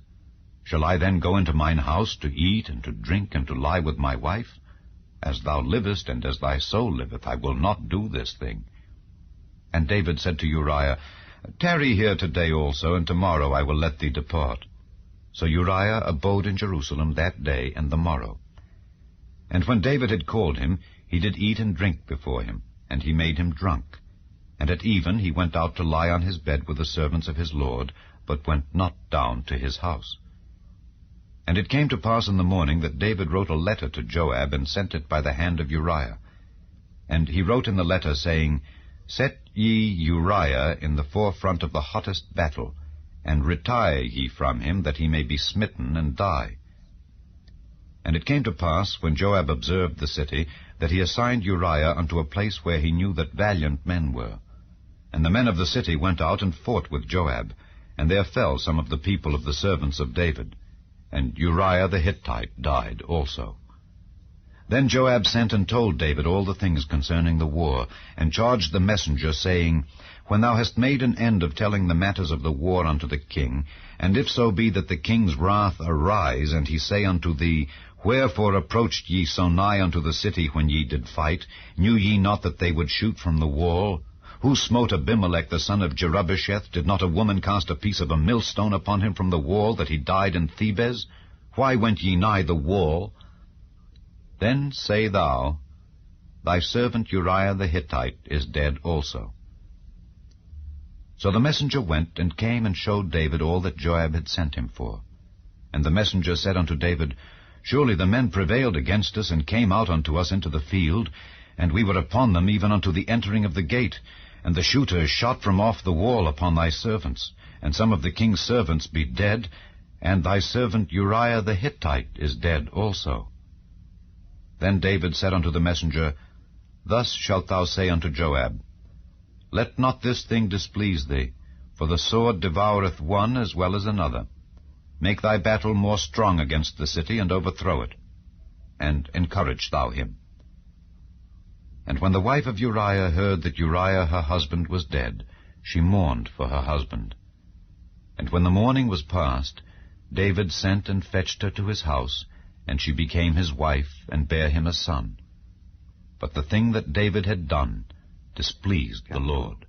Shall I then go into mine house to eat and to drink and to lie with my wife? As thou livest, and as thy soul liveth, I will not do this thing. And David said to Uriah, Tarry here today also, and tomorrow I will let thee depart. So Uriah abode in Jerusalem that day and the morrow. And when David had called him, he did eat and drink before him, and he made him drunk. And at even he went out to lie on his bed with the servants of his lord, but went not down to his house. And it came to pass in the morning that David wrote a letter to Joab, and sent it by the hand of Uriah. And he wrote in the letter, saying, Set ye Uriah in the forefront of the hottest battle, and retire ye from him, that he may be smitten and die. And it came to pass, when Joab observed the city, that he assigned Uriah unto a place where he knew that valiant men were. And the men of the city went out and fought with Joab, and there fell some of the people of the servants of David. And Uriah the Hittite died also. Then Joab sent and told David all the things concerning the war, and charged the messenger, saying, When thou hast made an end of telling the matters of the war unto the king, and if so be that the king's wrath arise, and he say unto thee, Wherefore approached ye so nigh unto the city when ye did fight? Knew ye not that they would shoot from the wall? Who smote Abimelech the son of Jerubbesheth? Did not a woman cast a piece of a millstone upon him from the wall, that he died in Thebez? Why went ye nigh the wall? Then say thou, Thy servant Uriah the Hittite is dead also. So the messenger went, and came and showed David all that Joab had sent him for. And the messenger said unto David, Surely the men prevailed against us, and came out unto us into the field, and we were upon them even unto the entering of the gate. And the shooters shot from off the wall upon thy servants, and some of the king's servants be dead, and thy servant Uriah the Hittite is dead also. Then David said unto the messenger, Thus shalt thou say unto Joab, Let not this thing displease thee, for the sword devoureth one as well as another. Make thy battle more strong against the city, and overthrow it, and encourage thou him. And when the wife of Uriah heard that Uriah her husband was dead, she mourned for her husband. And when the mourning was past, David sent and fetched her to his house, and she became his wife, and bare him a son. But the thing that David had done displeased the Lord.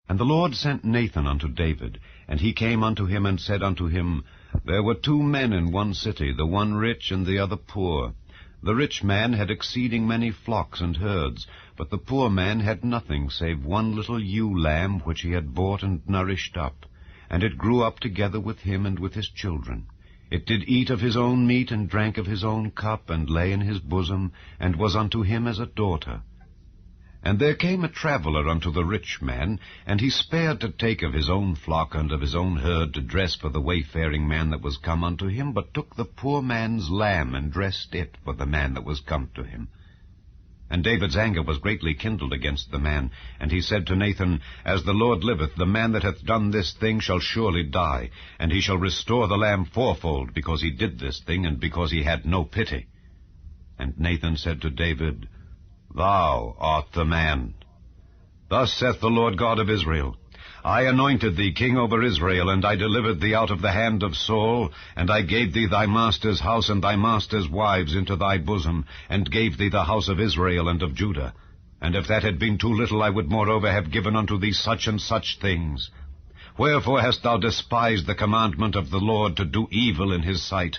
And the Lord sent Nathan unto David, and he came unto him, and said unto him, There were 2 men in one city, the one rich and the other poor. The rich man had exceeding many flocks and herds, but the poor man had nothing save one little ewe lamb which he had bought and nourished up. And it grew up together with him and with his children. It did eat of his own meat, and drank of his own cup, and lay in his bosom, and was unto him as a daughter. And there came a traveller unto the rich man, and he spared to take of his own flock and of his own herd to dress for the wayfaring man that was come unto him, but took the poor man's lamb, and dressed it for the man that was come to him. And David's anger was greatly kindled against the man, and he said to Nathan, As the Lord liveth, the man that hath done this thing shall surely die, and he shall restore the lamb fourfold, because he did this thing, and because he had no pity. And Nathan said to David, Thou art the man. Thus saith the Lord God of Israel, I anointed thee king over Israel, and I delivered thee out of the hand of Saul, and I gave thee thy master's house and thy master's wives into thy bosom, and gave thee the house of Israel and of Judah. And if that had been too little, I would moreover have given unto thee such and such things. Wherefore hast thou despised the commandment of the Lord to do evil in his sight?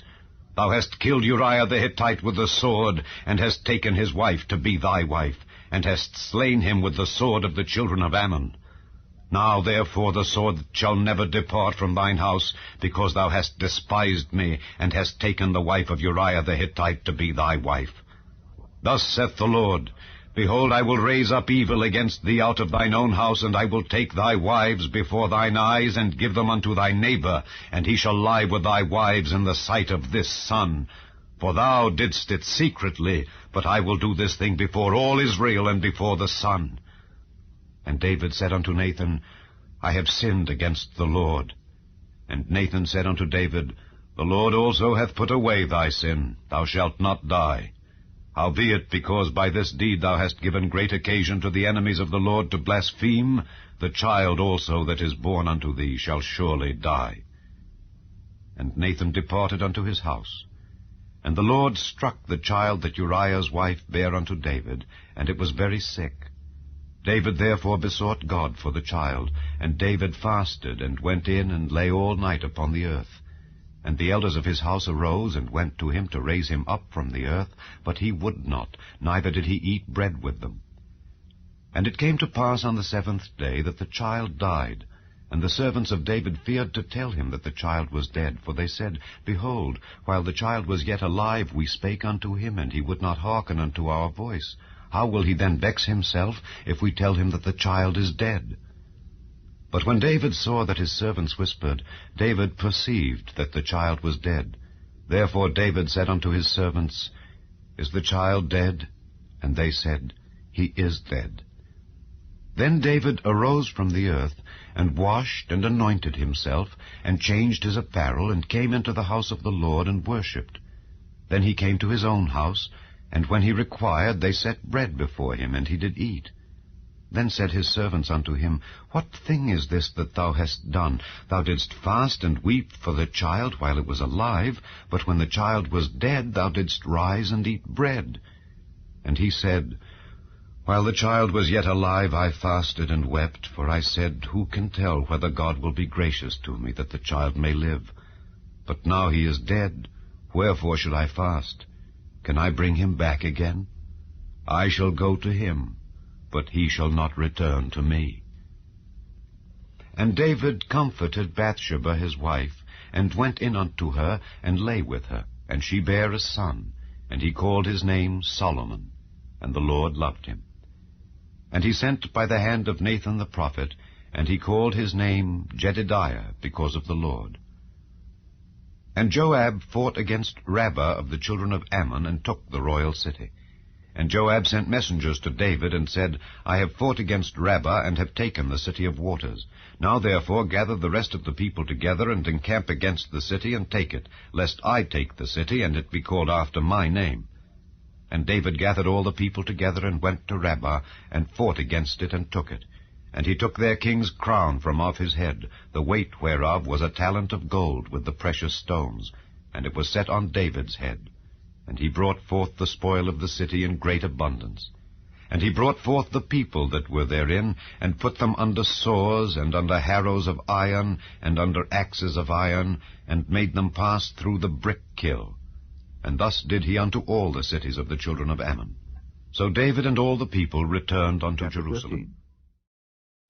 Thou hast killed Uriah the Hittite with the sword, and hast taken his wife to be thy wife, and hast slain him with the sword of the children of Ammon. Now therefore the sword shall never depart from thine house, because thou hast despised me, and hast taken the wife of Uriah the Hittite to be thy wife. Thus saith the Lord, Behold, I will raise up evil against thee out of thine own house, and I will take thy wives before thine eyes, and give them unto thy neighbor, and he shall lie with thy wives in the sight of this sun. For thou didst it secretly, but I will do this thing before all Israel and before the sun. And David said unto Nathan, I have sinned against the Lord. And Nathan said unto David, The Lord also hath put away thy sin, thou shalt not die. Howbeit, because by this deed thou hast given great occasion to the enemies of the Lord to blaspheme, the child also that is born unto thee shall surely die. And Nathan departed unto his house. And the Lord struck the child that Uriah's wife bare unto David, and it was very sick. David therefore besought God for the child, and David fasted, and went in and lay all night upon the earth. And the elders of his house arose, and went to him to raise him up from the earth, but he would not, neither did he eat bread with them. And it came to pass on the 7th day that the child died, and the servants of David feared to tell him that the child was dead, for they said, Behold, while the child was yet alive, we spake unto him, and he would not hearken unto our voice. How will he then vex himself, if we tell him that the child is dead? But when David saw that his servants whispered, David perceived that the child was dead. Therefore David said unto his servants, Is the child dead? And they said, He is dead. Then David arose from the earth, and washed and anointed himself, and changed his apparel, and came into the house of the Lord, and worshipped. Then he came to his own house, and when he required, they set bread before him, and he did eat. Then said his servants unto him, What thing is this that thou hast done? Thou didst fast and weep for the child while it was alive, but when the child was dead, thou didst rise and eat bread. And he said, While the child was yet alive, I fasted and wept, for I said, Who can tell whether God will be gracious to me, that the child may live? But now he is dead, wherefore should I fast? Can I bring him back again? I shall go to him, but he shall not return to me. And David comforted Bathsheba his wife, and went in unto her, and lay with her. And she bare a son, and he called his name Solomon, and the Lord loved him. And he sent by the hand of Nathan the prophet, and he called his name Jedidiah, because of the Lord. And Joab fought against Rabbah of the children of Ammon, and took the royal city. And Joab sent messengers to David, and said, I have fought against Rabbah, and have taken the city of waters. Now therefore gather the rest of the people together, and encamp against the city, and take it, lest I take the city, and it be called after my name. And David gathered all the people together, and went to Rabbah, and fought against it, and took it. And he took their king's crown from off his head, the weight whereof was a talent of gold with the precious stones, and it was set on David's head. And he brought forth the spoil of the city in great abundance. And he brought forth the people that were therein, and put them under saws, and under harrows of iron, and under axes of iron, and made them pass through the brick kiln. And thus did he unto all the cities of the children of Ammon. So David and all the people returned unto Jerusalem. 15.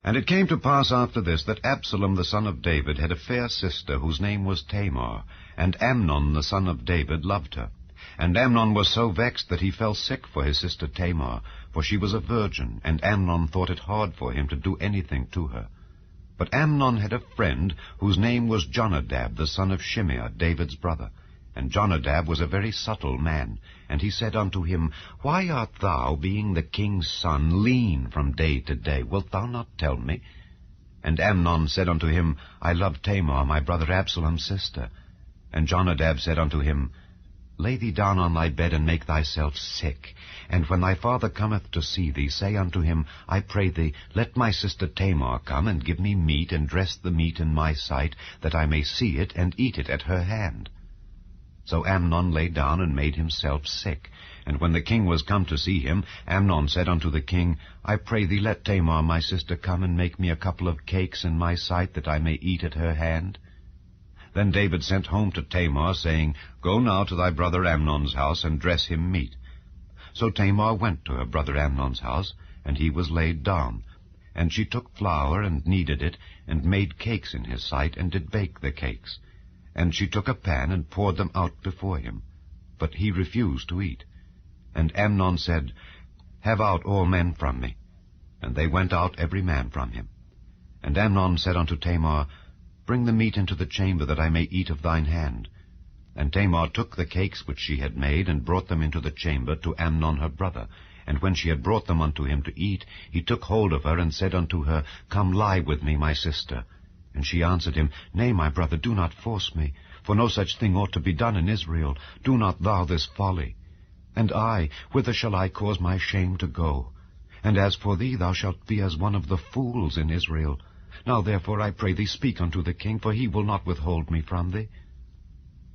And it came to pass after this, that Absalom the son of David had a fair sister, whose name was Tamar, and Amnon the son of David loved her. And Amnon was so vexed that he fell sick for his sister Tamar, for she was a virgin, and Amnon thought it hard for him to do anything to her. But Amnon had a friend, whose name was Jonadab the son of Shimeah, David's brother. And Jonadab was a very subtle man, and he said unto him, Why art thou, being the king's son, lean from day to day? Wilt thou not tell me? And Amnon said unto him, I love Tamar, my brother Absalom's sister. And Jonadab said unto him, Lay thee down on thy bed, and make thyself sick. And when thy father cometh to see thee, say unto him, I pray thee, let my sister Tamar come, and give me meat, and dress the meat in my sight, that I may see it, and eat it at her hand. So Amnon lay down, and made himself sick. And when the king was come to see him, Amnon said unto the king, I pray thee, let Tamar my sister come, and make me a couple of cakes in my sight, that I may eat at her hand. Then David sent home to Tamar, saying, Go now to thy brother Amnon's house, and dress him meat. So Tamar went to her brother Amnon's house, and he was laid down. And she took flour, and kneaded it, and made cakes in his sight, and did bake the cakes. And she took a pan, and poured them out before him. But he refused to eat. And Amnon said, Have out all men from me. And they went out every man from him. And Amnon said unto Tamar, Bring the meat into the chamber, that I may eat of thine hand. And Tamar took the cakes which she had made, and brought them into the chamber to Amnon her brother. And when she had brought them unto him to eat, he took hold of her, and said unto her, Come lie with me, my sister. And she answered him, Nay, my brother, do not force me, for no such thing ought to be done in Israel. Do not thou this folly. And I, whither shall I cause my shame to go? And as for thee, thou shalt be as one of the fools in Israel. Now therefore I pray thee, speak unto the king, for he will not withhold me from thee.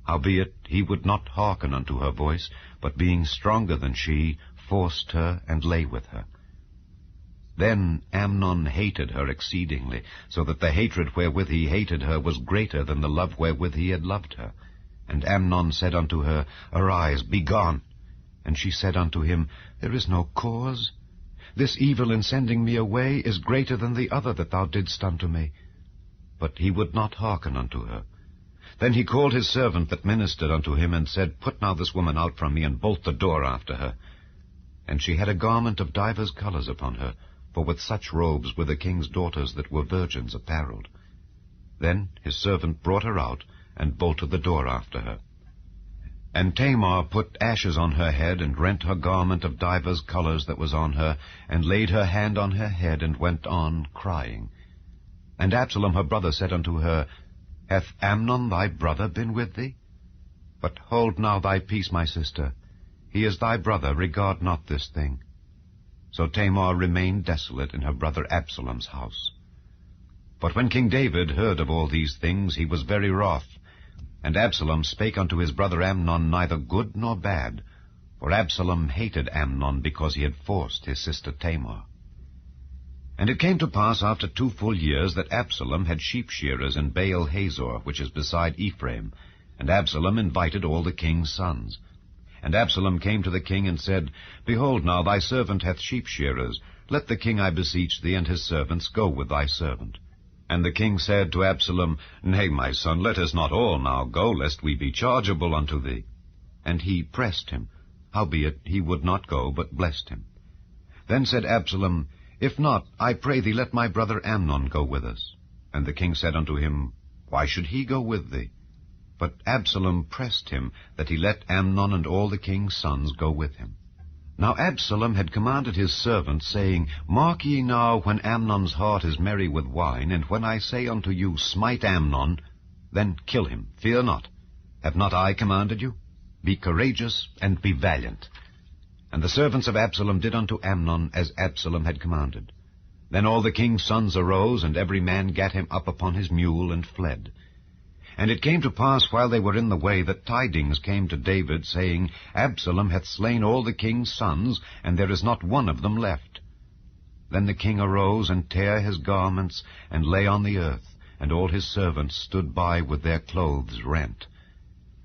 Howbeit he would not hearken unto her voice, but being stronger than she, forced her, and lay with her. Then Amnon hated her exceedingly, so that the hatred wherewith he hated her was greater than the love wherewith he had loved her. And Amnon said unto her, Arise, be gone. And she said unto him, There is no cause. This evil in sending me away is greater than the other that thou didst unto me. But he would not hearken unto her. Then he called his servant that ministered unto him, and said, Put now this woman out from me, and bolt the door after her. And she had a garment of divers colours upon her, for with such robes were the king's daughters that were virgins apparelled. Then his servant brought her out, and bolted the door after her. And Tamar put ashes on her head, and rent her garment of divers colours that was on her, and laid her hand on her head, and went on crying. And Absalom her brother said unto her, Hath Amnon thy brother been with thee? But hold now thy peace, my sister. He is thy brother, regard not this thing. So Tamar remained desolate in her brother Absalom's house. But when King David heard of all these things, he was very wroth. And Absalom spake unto his brother Amnon neither good nor bad, for Absalom hated Amnon because he had forced his sister Tamar. And it came to pass after 2 full years that Absalom had sheep shearers in Baal Hazor, which is beside Ephraim, and Absalom invited all the king's sons. And Absalom came to the king and said, Behold, now thy servant hath sheep shearers. Let the king, I beseech thee, and his servants go with thy servant. And the king said to Absalom, Nay, my son, let us not all now go, lest we be chargeable unto thee. And he pressed him. Howbeit he would not go, but blessed him. Then said Absalom, If not, I pray thee, let my brother Amnon go with us. And the king said unto him, Why should he go with thee? But Absalom pressed him, that he let Amnon and all the king's sons go with him. Now Absalom had commanded his servants, saying, Mark ye now when Amnon's heart is merry with wine, and when I say unto you, Smite Amnon, then kill him, fear not. Have not I commanded you? Be courageous, and be valiant. And the servants of Absalom did unto Amnon as Absalom had commanded. Then all the king's sons arose, and every man gat him up upon his mule, and fled. And it came to pass, while they were in the way, that tidings came to David, saying, Absalom hath slain all the king's sons, and there is not one of them left. Then the king arose, and tare his garments, and lay on the earth, and all his servants stood by with their clothes rent.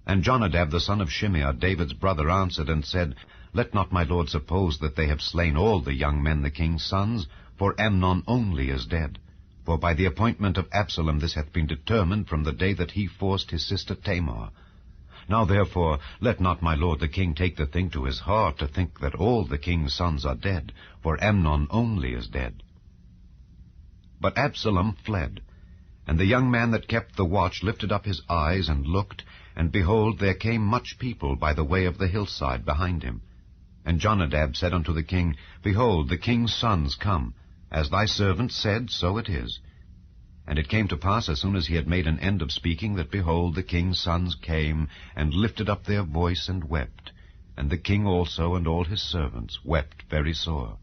And Jonadab the son of Shimeah, David's brother, answered and said, Let not my lord suppose that they have slain all the young men the king's sons, for Amnon only is dead. For by the appointment of Absalom this hath been determined from the day that he forced his sister Tamar. Now therefore let not my lord the king take the thing to his heart, to think that all the king's sons are dead, for Amnon only is dead. But Absalom fled, and the young man that kept the watch lifted up his eyes and looked, and behold, there came much people by the way of the hillside behind him. And Jonadab said unto the king, Behold, the king's sons come. As thy servant said, so it is. And it came to pass, as soon as he had made an end of speaking, that, behold, the king's sons came, and lifted up their voice, and wept. And the king also, and all his servants, wept very sore.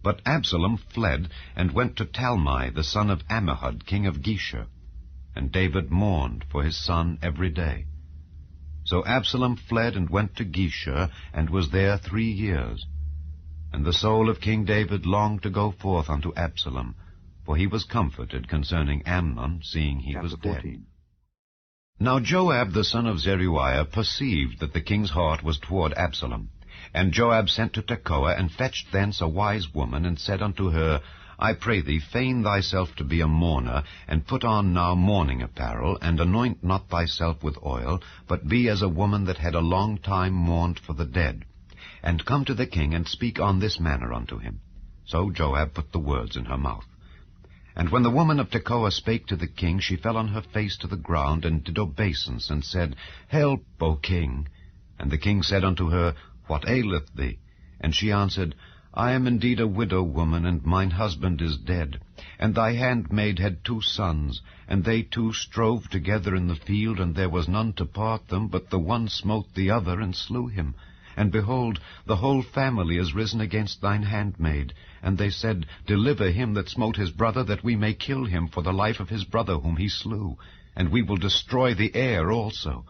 But Absalom fled, and went to Talmai, the son of Ammihud, king of Geshur. And David mourned for his son every day. So Absalom fled, and went to Geshur, and was there 3 years. And the soul of King David longed to go forth unto Absalom, for he was comforted concerning Amnon, seeing he was dead. 14. Now Joab the son of Zeruiah perceived that the king's heart was toward Absalom. And Joab sent to Tekoa, and fetched thence a wise woman, and said unto her, I pray thee, feign thyself to be a mourner, and put on now mourning apparel, and anoint not thyself with oil, but be as a woman that had a long time mourned for the dead. and come to the king, and speak on this manner unto him. So Joab put the words in her mouth. And when the woman of Tekoa spake to the king, she fell on her face to the ground, and did obeisance, and said, Help, O king. And the king said unto her, What aileth thee? And she answered, I am indeed a widow woman, and mine husband is dead. And thy handmaid had 2 sons, and they 2 strove together in the field, and there was none to part them, but the one smote the other, and slew him. And behold, the whole family is risen against thine handmaid. And they said, Deliver him that smote his brother, that we may kill him for the life of his brother whom he slew, and we will destroy the heir also.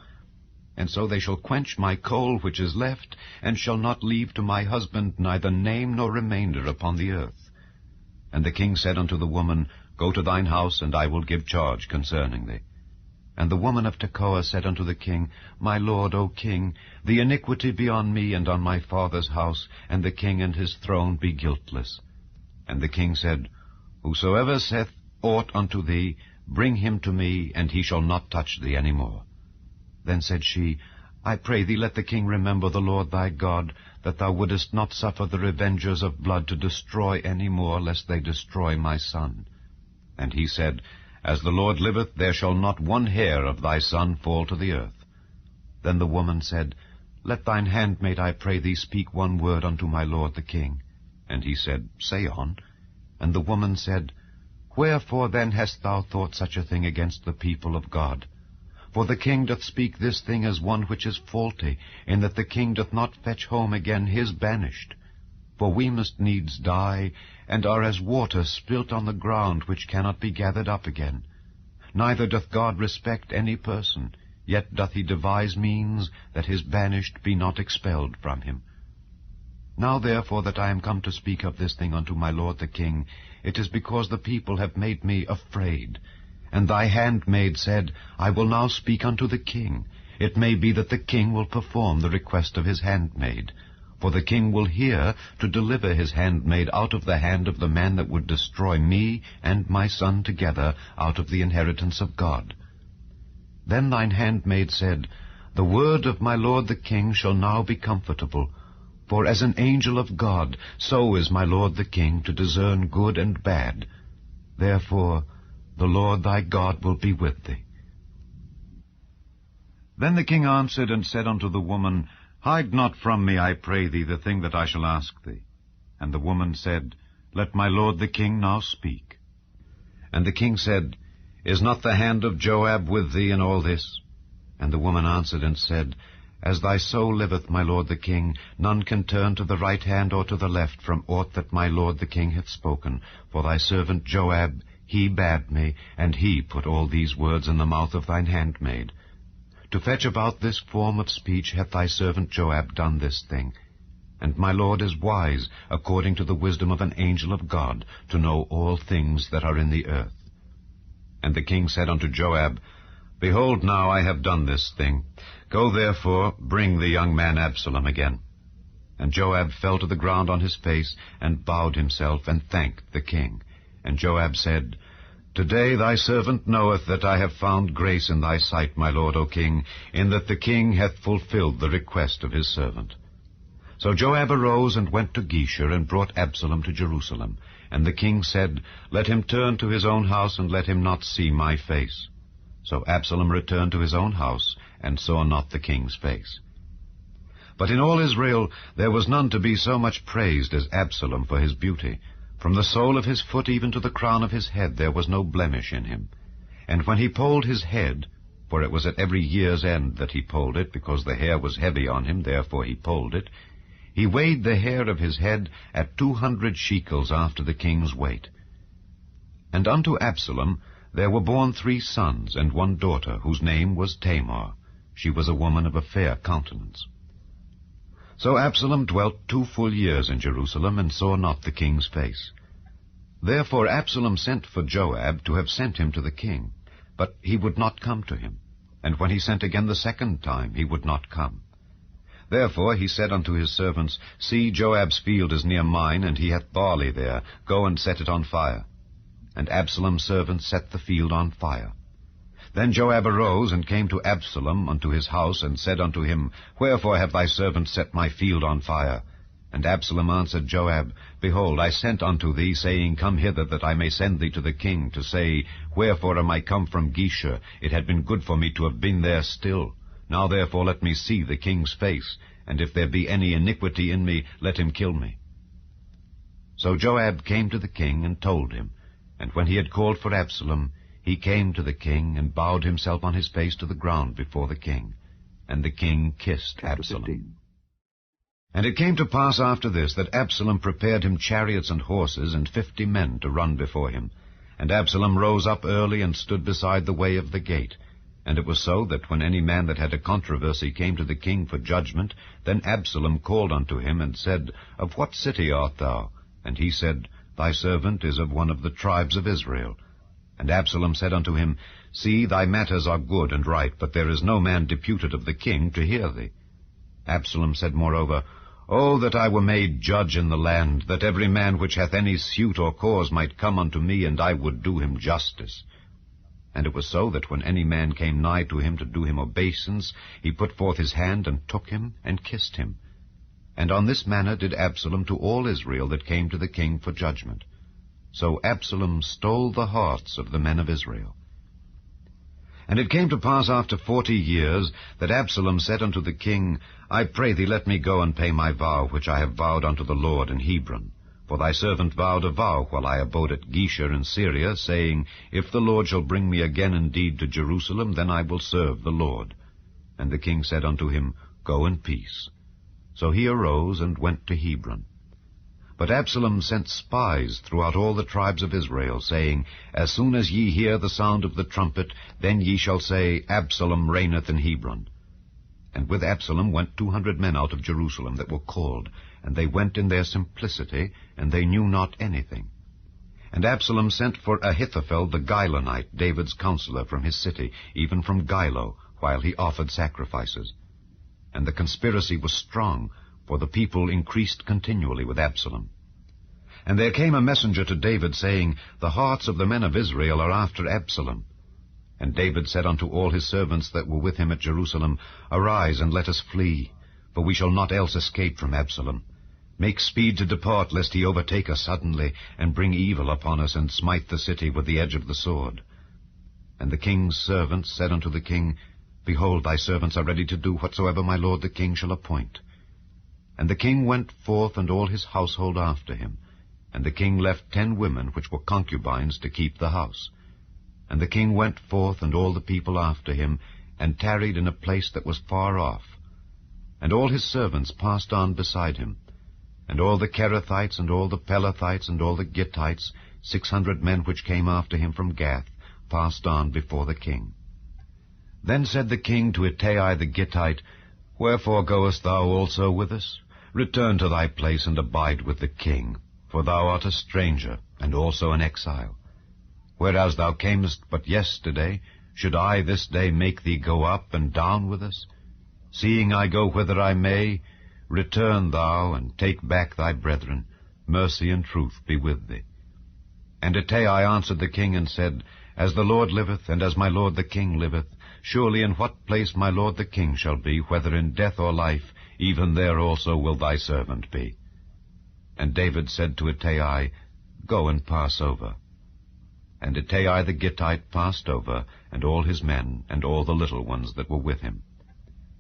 And so they shall quench my coal which is left, and shall not leave to my husband neither name nor remainder upon the earth. And the king said unto the woman, Go to thine house, and I will give charge concerning thee. And the woman of Tekoa said unto the king, My lord, O king, the iniquity be on me and on my father's house, and the king and his throne be guiltless. And the king said, Whosoever saith aught unto thee, bring him to me, and he shall not touch thee any more. Then said she, I pray thee, let the king remember the Lord thy God, that thou wouldest not suffer the revengers of blood to destroy any more, lest they destroy my son. And he said, As the Lord liveth, there shall not one hair of thy son fall to the earth. Then the woman said, Let thine handmaid, I pray thee, speak one word unto my lord the king. And he said, Say on. And the woman said, Wherefore then hast thou thought such a thing against the people of God? For the king doth speak this thing as one which is faulty, in that the king doth not fetch home again his banished. For we must needs die, and are as water spilt on the ground, which cannot be gathered up again. Neither doth God respect any person, yet doth he devise means that his banished be not expelled from him. Now therefore that I am come to speak of this thing unto my lord the king, it is because the people have made me afraid. And thy handmaid said, I will now speak unto the king. It may be that the king will perform the request of his handmaid. For the king will hear to deliver his handmaid out of the hand of the man that would destroy me and my son together out of the inheritance of God. Then thine handmaid said, The word of my lord the king shall now be comfortable. For as an angel of God, so is my lord the king to discern good and bad. Therefore the Lord thy God will be with thee. Then the king answered and said unto the woman, Hide not from me, I pray thee, the thing that I shall ask thee. And the woman said, Let my lord the king now speak. And the king said, Is not the hand of Joab with thee in all this? And the woman answered and said, As thy soul liveth, my lord the king, none can turn to the right hand or to the left from aught that my lord the king hath spoken. For thy servant Joab, he bade me, and he put all these words in the mouth of thine handmaid. To fetch about this form of speech hath thy servant Joab done this thing. And my lord is wise, according to the wisdom of an angel of God, to know all things that are in the earth. And the king said unto Joab, Behold, now I have done this thing. Go therefore, bring the young man Absalom again. And Joab fell to the ground on his face, and bowed himself, and thanked the king. And Joab said, Today thy servant knoweth that I have found grace in thy sight, my lord, O king, in that the king hath fulfilled the request of his servant. So Joab arose and went to Geshur, and brought Absalom to Jerusalem. And the king said, Let him turn to his own house, and let him not see my face. So Absalom returned to his own house, and saw not the king's face. But in all Israel there was none to be so much praised as Absalom for his beauty. From the sole of his foot even to the crown of his head there was no blemish in him. And when he polled his head, for it was at every year's end that he polled it, because the hair was heavy on him, therefore he polled it, he weighed the hair of his head at 200 shekels after the king's weight. And unto Absalom there were born 3 sons and 1 daughter, whose name was Tamar. She was a woman of a fair countenance. So Absalom dwelt 2 full years in Jerusalem, and saw not the king's face. Therefore Absalom sent for Joab to have sent him to the king, but he would not come to him. And when he sent again the 2nd time, he would not come. Therefore he said unto his servants, See, Joab's field is near mine, and he hath barley there. Go and set it on fire. And Absalom's servants set the field on fire. Then Joab arose and came to Absalom unto his house, and said unto him, Wherefore have thy servants set my field on fire? And Absalom answered Joab, Behold, I sent unto thee, saying, Come hither, that I may send thee to the king, to say, Wherefore am I come from Geshur? It had been good for me to have been there still. Now therefore let me see the king's face, and if there be any iniquity in me, let him kill me. So Joab came to the king, and told him. And when he had called for Absalom, he came to the king, and bowed himself on his face to the ground before the king. And the king kissed Absalom. 15. And it came to pass after this, that Absalom prepared him chariots and horses, and 50 men to run before him. And Absalom rose up early, and stood beside the way of the gate. And it was so, that when any man that had a controversy came to the king for judgment, then Absalom called unto him, and said, Of what city art thou? And he said, Thy servant is of one of the tribes of Israel. And Absalom said unto him, See, thy matters are good and right, but there is no man deputed of the king to hear thee. Absalom said moreover, O that I were made judge in the land, that every man which hath any suit or cause might come unto me, and I would do him justice. And it was so, that when any man came nigh to him to do him obeisance, he put forth his hand, and took him, and kissed him. And on this manner did Absalom to all Israel that came to the king for judgment. So Absalom stole the hearts of the men of Israel. And it came to pass after 40 years, that Absalom said unto the king, I pray thee, let me go and pay my vow, which I have vowed unto the Lord in Hebron. For thy servant vowed a vow while I abode at Geshur in Syria, saying, If the Lord shall bring me again indeed to Jerusalem, then I will serve the Lord. And the king said unto him, Go in peace. So he arose and went to Hebron. But Absalom sent spies throughout all the tribes of Israel, saying, As soon as ye hear the sound of the trumpet, then ye shall say, Absalom reigneth in Hebron. And with Absalom went 200 men out of Jerusalem that were called, and they went in their simplicity, and they knew not anything. And Absalom sent for Ahithophel the Gilonite, David's counselor, from his city, even from Gilo, while he offered sacrifices. And the conspiracy was strong, for the people increased continually with Absalom. And there came a messenger to David, saying, The hearts of the men of Israel are after Absalom. And David said unto all his servants that were with him at Jerusalem, Arise, and let us flee, for we shall not else escape from Absalom. Make speed to depart, lest he overtake us suddenly, and bring evil upon us, and smite the city with the edge of the sword. And the king's servants said unto the king, Behold, thy servants are ready to do whatsoever my lord the king shall appoint. And the king went forth, and all his household after him. And the king left 10 women which were concubines to keep the house. And the king went forth, and all the people after him, and tarried in a place that was far off. And all his servants passed on beside him. And all the Kerethites, and all the Pelethites, and all the Gittites, 600 men which came after him from Gath, passed on before the king. Then said the king to Ittai the Gittite, Wherefore goest thou also with us? Return to thy place, and abide with the king, for thou art a stranger, and also an exile. Whereas thou camest but yesterday, should I this day make thee go up and down with us? Seeing I go whither I may, return thou, and take back thy brethren. Mercy and truth be with thee. And Ittai answered the king, and said, As the Lord liveth, and as my lord the king liveth, surely in what place my lord the king shall be, whether in death or life, even there also will thy servant be. And David said to Ittai, Go and pass over. And Ittai the Gittite passed over, and all his men, and all the little ones that were with him.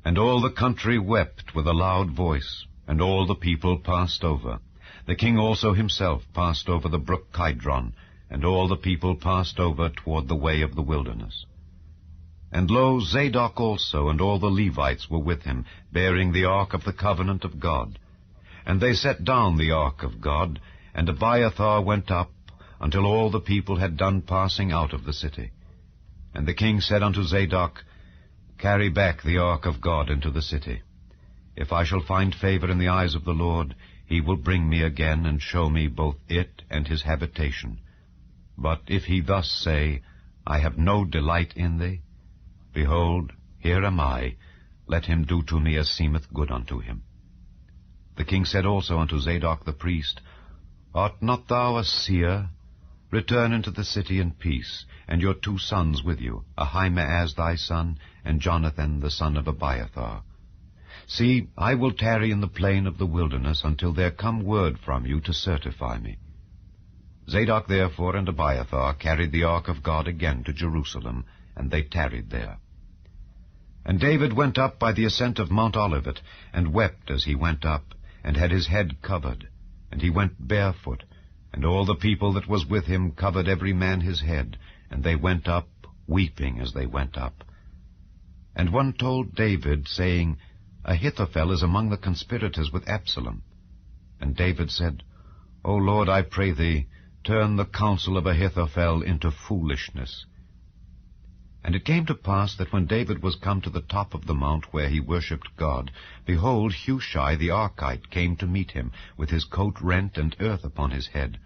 And all the country wept with a loud voice, and all the people passed over. The king also himself passed over the brook Kidron, and all the people passed over toward the way of the wilderness. And lo, Zadok also and all the Levites were with him, bearing the ark of the covenant of God. And they set down the ark of God, and Abiathar went up, until all the people had done passing out of the city. And the king said unto Zadok, Carry back the ark of God into the city. If I shall find favor in the eyes of the Lord, he will bring me again, and show me both it and his habitation. But if he thus say, I have no delight in thee, behold, here am I, let him do to me as seemeth good unto him. The king said also unto Zadok the priest, Art not thou a seer? Return into the city in peace, and your 2 sons with you, Ahimaaz thy son, and Jonathan the son of Abiathar. See, I will tarry in the plain of the wilderness until there come word from you to certify me. Zadok therefore and Abiathar carried the ark of God again to Jerusalem, and they tarried there. And David went up by the ascent of Mount Olivet, and wept as he went up, and had his head covered, and he went barefoot, and all the people that was with him covered every man his head, and they went up, weeping as they went up. And one told David, saying, Ahithophel is among the conspirators with Absalom. And David said, O Lord, I pray thee, turn the counsel of Ahithophel into foolishness. And it came to pass that when David was come to the top of the mount where he worshipped God, behold, Hushai the Archite came to meet him, with his coat rent and earth upon his head,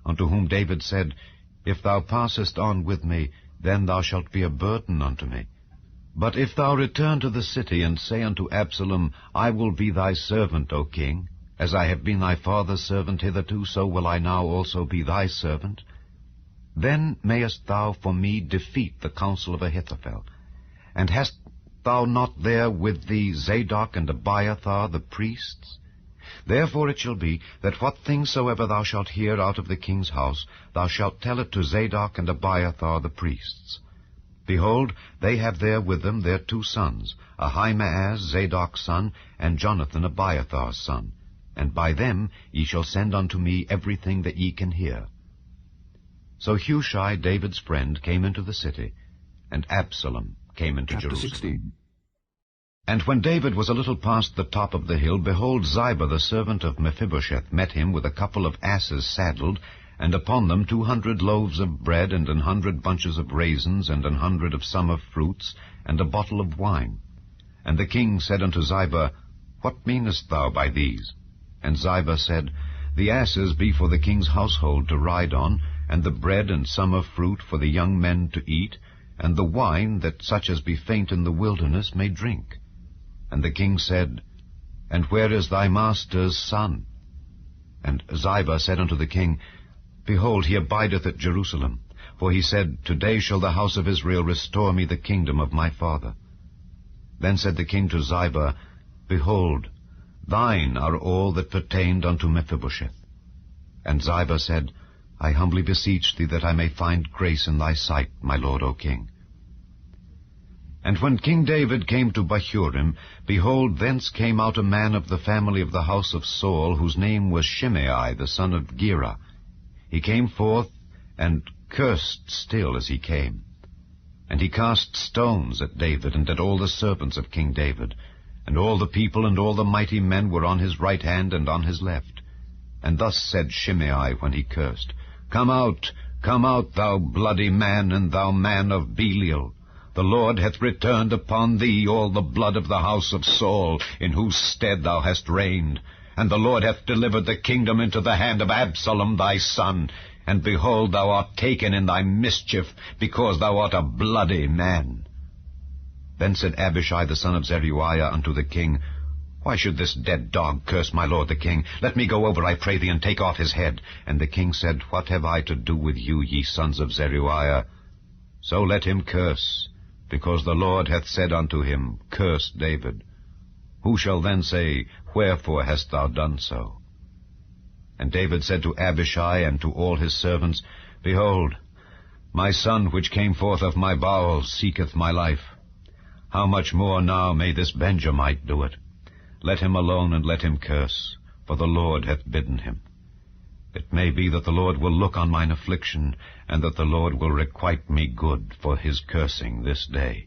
unto whom David said, If thou passest on with me, then thou shalt be a burden unto me. But if thou return to the city, and say unto Absalom, I will be thy servant, O king, as I have been thy father's servant hitherto, so will I now also be thy servant, then mayest thou for me defeat the counsel of Ahithophel. And hast thou not there with thee Zadok and Abiathar the priests? Therefore it shall be, that what things soever thou shalt hear out of the king's house, thou shalt tell it to Zadok and Abiathar the priests. Behold, they have there with them their 2 sons, Ahimaaz Zadok's son, and Jonathan Abiathar's son, and by them ye shall send unto me everything that ye can hear. So Hushai, David's friend, came into the city, and Absalom came into Chapter Jerusalem. 16. And when David was a little past the top of the hill, behold, Ziba the servant of Mephibosheth met him with a couple of asses saddled, and upon them 200 loaves of bread, and 100 bunches of raisins, and 100 of summer fruits, and a bottle of wine. And the king said unto Ziba, What meanest thou by these? And Ziba said, The asses be for the king's household to ride on, and the bread and summer fruit for the young men to eat, and the wine that such as be faint in the wilderness may drink. And the king said, And where is thy master's son? And Ziba said unto the king, Behold, he abideth at Jerusalem. For he said, Today shall the house of Israel restore me the kingdom of my father. Then said the king to Ziba, Behold, thine are all that pertained unto Mephibosheth. And Ziba said, I humbly beseech thee that I may find grace in thy sight, my lord, O king. And when King David came to Bahurim, behold, thence came out a man of the family of the house of Saul, whose name was Shimei the son of Gera. He came forth, and cursed still as he came. And he cast stones at David, and at all the servants of King David. And all the people and all the mighty men were on his right hand and on his left. And thus said Shimei when he cursed, Come out, thou bloody man, and thou man of Belial. The Lord hath returned upon thee all the blood of the house of Saul, in whose stead thou hast reigned. And the Lord hath delivered the kingdom into the hand of Absalom thy son. And behold, thou art taken in thy mischief, because thou art a bloody man. Then said Abishai the son of Zeruiah unto the king, Why should this dead dog curse my lord the king? Let me go over, I pray thee, and take off his head. And the king said, What have I to do with you, ye sons of Zeruiah? So let him curse, because the Lord hath said unto him, Curse David. Who shall then say, Wherefore hast thou done so? And David said to Abishai and to all his servants, Behold, my son which came forth of my bowels seeketh my life. How much more now may this Benjamite do it? Let him alone, and let him curse, for the Lord hath bidden him. It may be that the Lord will look on mine affliction, and that the Lord will requite me good for his cursing this day.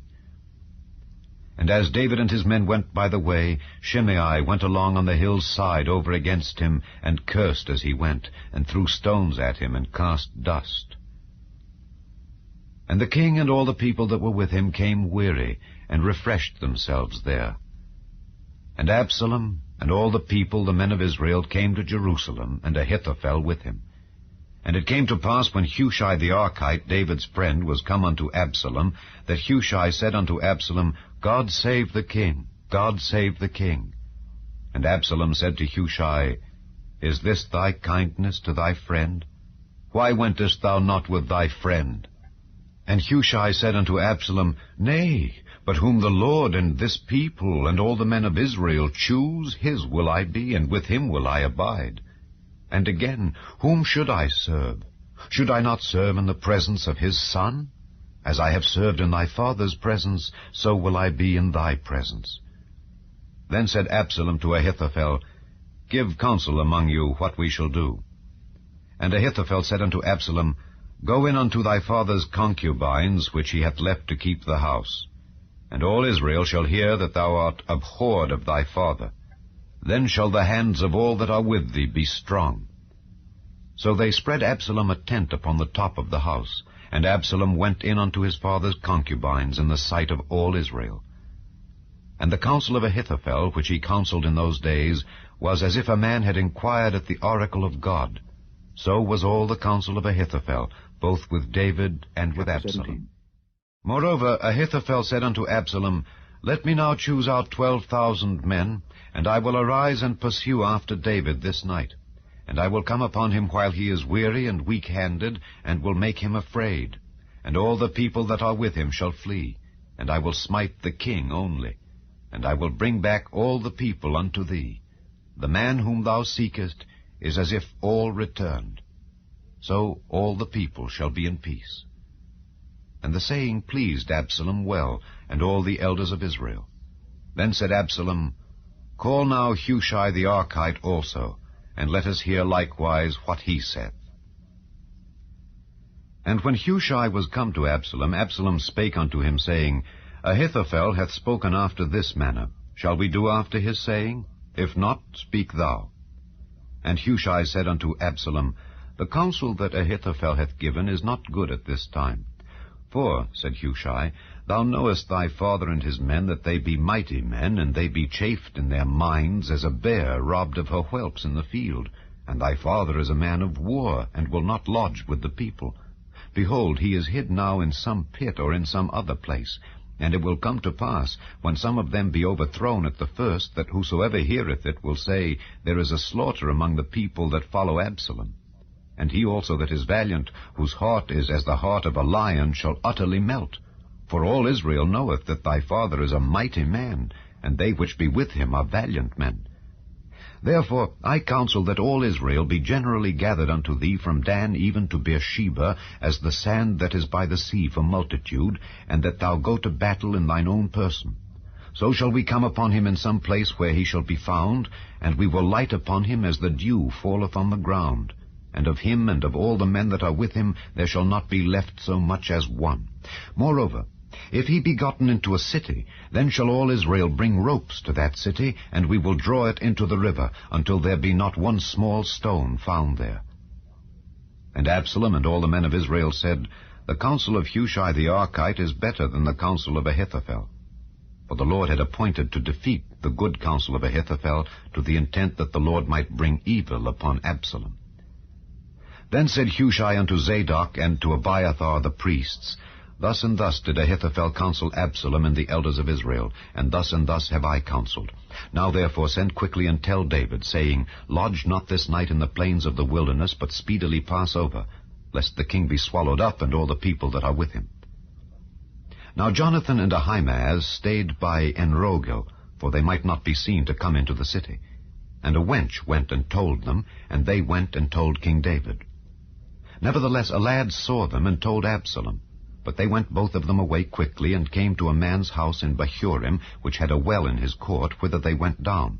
And as David and his men went by the way, Shimei went along on the hill's side over against him, and cursed as he went, and threw stones at him, and cast dust. And the king and all the people that were with him came weary, and refreshed themselves there. And Absalom and all the people, the men of Israel, came to Jerusalem, and Ahithophel with him. And it came to pass, when Hushai the Archite, David's friend, was come unto Absalom, that Hushai said unto Absalom, God save the king, God save the king. And Absalom said to Hushai, Is this thy kindness to thy friend? Why wentest thou not with thy friend? And Hushai said unto Absalom, Nay, but whom the Lord and this people and all the men of Israel choose, his will I be, and with him will I abide. And again, whom should I serve? Should I not serve in the presence of his son? As I have served in thy father's presence, so will I be in thy presence. Then said Absalom to Ahithophel, Give counsel among you what we shall do. And Ahithophel said unto Absalom, Go in unto thy father's concubines, which he hath left to keep the house. And all Israel shall hear that thou art abhorred of thy father. Then shall the hands of all that are with thee be strong. So they spread Absalom a tent upon the top of the house, and Absalom went in unto his father's concubines in the sight of all Israel. And the counsel of Ahithophel, which he counseled in those days, was as if a man had inquired at the oracle of God. So was all the counsel of Ahithophel, both with David and with Absalom. 17. Moreover, Ahithophel said unto Absalom, Let me now choose out 12,000 men, and I will arise and pursue after David this night. And I will come upon him while he is weary and weak-handed, and will make him afraid. And all the people that are with him shall flee, and I will smite the king only. And I will bring back all the people unto thee. The man whom thou seekest is as if all returned. So all the people shall be in peace. And the saying pleased Absalom well, and all the elders of Israel. Then said Absalom, Call now Hushai the Archite also, and let us hear likewise what he saith. And when Hushai was come to Absalom, Absalom spake unto him, saying, Ahithophel hath spoken after this manner. Shall we do after his saying? If not, speak thou. And Hushai said unto Absalom, The counsel that Ahithophel hath given is not good at this time. For, said Hushai, thou knowest thy father and his men, that they be mighty men, and they be chafed in their minds as a bear robbed of her whelps in the field. And thy father is a man of war, and will not lodge with the people. Behold, he is hid now in some pit or in some other place. And it will come to pass, when some of them be overthrown at the first, that whosoever heareth it will say, There is a slaughter among the people that follow Absalom. And he also that is valiant, whose heart is as the heart of a lion, shall utterly melt. For all Israel knoweth that thy father is a mighty man, and they which be with him are valiant men. Therefore I counsel that all Israel be generally gathered unto thee from Dan even to Beersheba, as the sand that is by the sea for multitude, and that thou go to battle in thine own person. So shall we come upon him in some place where he shall be found, and we will light upon him as the dew falleth on the ground. And of him and of all the men that are with him there shall not be left so much as one. Moreover, if he be gotten into a city, then shall all Israel bring ropes to that city, and we will draw it into the river, until there be not one small stone found there. And Absalom and all the men of Israel said, The counsel of Hushai the Archite is better than the counsel of Ahithophel. For the Lord had appointed to defeat the good counsel of Ahithophel, to the intent that the Lord might bring evil upon Absalom. Then said Hushai unto Zadok and to Abiathar the priests, Thus and thus did Ahithophel counsel Absalom and the elders of Israel, and thus have I counseled. Now therefore send quickly and tell David, saying, Lodge not this night in the plains of the wilderness, but speedily pass over, lest the king be swallowed up, and all the people that are with him. Now Jonathan and Ahimaaz stayed by Enrogel, for they might not be seen to come into the city. And a wench went and told them, and they went and told King David. Nevertheless a lad saw them and told Absalom. But they went both of them away quickly, and came to a man's house in Bahurim, which had a well in his court, whither they went down.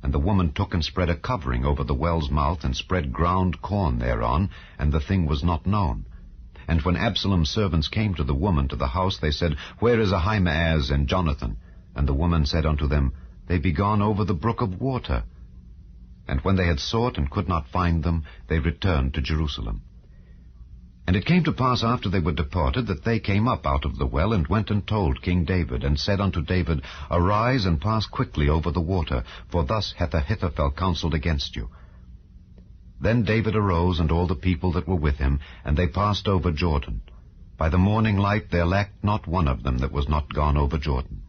And the woman took and spread a covering over the well's mouth, and spread ground corn thereon, and the thing was not known. And when Absalom's servants came to the woman to the house, they said, Where is Ahimaaz and Jonathan? And the woman said unto them, They be gone over the brook of water. And when they had sought and could not find them, they returned to Jerusalem. And it came to pass after they were departed, that they came up out of the well, and went and told King David, and said unto David, Arise and pass quickly over the water, for thus hath Ahithophel counselled against you. Then David arose, and all the people that were with him, and they passed over Jordan. By the morning light there lacked not one of them that was not gone over Jordan.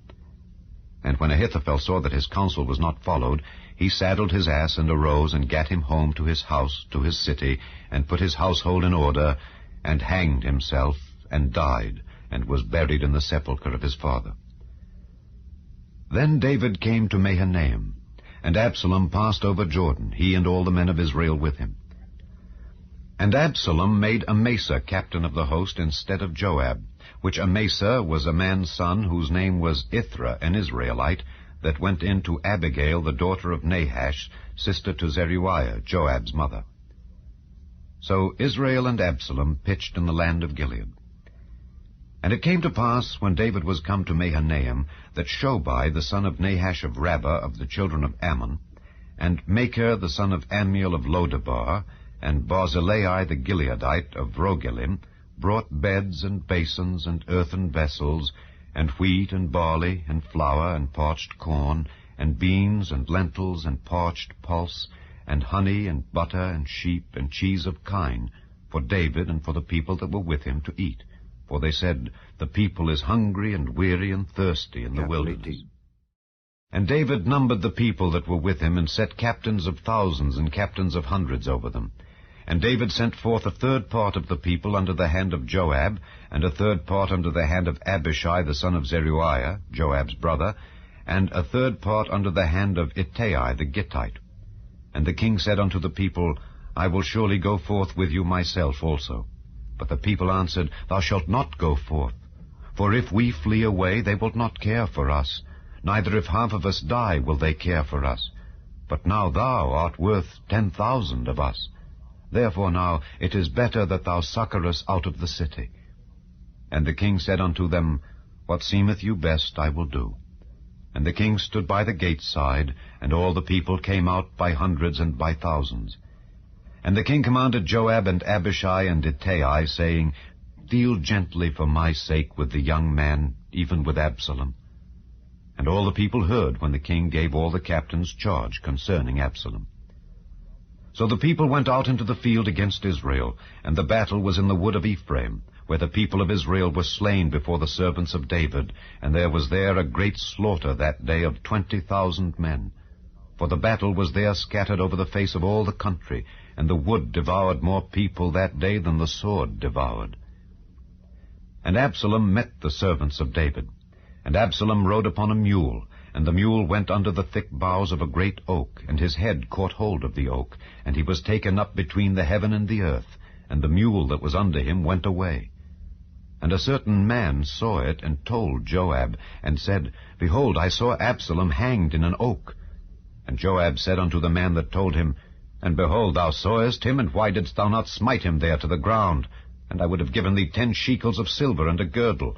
And when Ahithophel saw that his counsel was not followed, he saddled his ass and arose and gat him home to his house, to his city, and put his household in order, and hanged himself, and died, and was buried in the sepulchre of his father. Then David came to Mahanaim, and Absalom passed over Jordan, he and all the men of Israel with him. And Absalom made Amasa captain of the host instead of Joab, which Amasa was a man's son whose name was Ithra, an Israelite, that went in to Abigail, the daughter of Nahash, sister to Zeruiah, Joab's mother. So Israel and Absalom pitched in the land of Gilead. And it came to pass, when David was come to Mahanaim, that Shobai, the son of Nahash of Rabbah of the children of Ammon, and Machir, the son of Ammiel of Lodebar, and Barzillai the Gileadite of Rogelim, brought beds and basins and earthen vessels, and wheat and barley and flour and parched corn, and beans and lentils and parched pulse, and honey and butter and sheep and cheese of kine, for David and for the people that were with him to eat. For they said, The people is hungry and weary and thirsty in the wilderness. And David numbered the people that were with him, and set captains of thousands and captains of hundreds over them. And David sent forth a third part of the people under the hand of Joab, and a third part under the hand of Abishai the son of Zeruiah, Joab's brother, and a third part under the hand of Ittai the Gittite. And the king said unto the people, I will surely go forth with you myself also. But the people answered, Thou shalt not go forth. For if we flee away, they will not care for us. Neither if half of us die will they care for us. But now thou art worth 10,000 of us. Therefore now it is better that thou succor us out of the city. And the king said unto them, What seemeth you best I will do. And the king stood by the gate side, and all the people came out by hundreds and by thousands. And the king commanded Joab and Abishai and Ittai, saying, Deal gently for my sake with the young man, even with Absalom. And all the people heard when the king gave all the captains charge concerning Absalom. So the people went out into the field against Israel, and the battle was in the wood of Ephraim, where the people of Israel were slain before the servants of David, and there was there a great slaughter that day of 20,000 men. For the battle was there scattered over the face of all the country, and the wood devoured more people that day than the sword devoured. And Absalom met the servants of David. And Absalom rode upon a mule, and the mule went under the thick boughs of a great oak, and his head caught hold of the oak, and he was taken up between the heaven and the earth, and the mule that was under him went away. And a certain man saw it, and told Joab, and said, Behold, I saw Absalom hanged in an oak. And Joab said unto the man that told him, And behold, thou sawest him, and why didst thou not smite him there to the ground? And I would have given thee 10 shekels of silver and a girdle.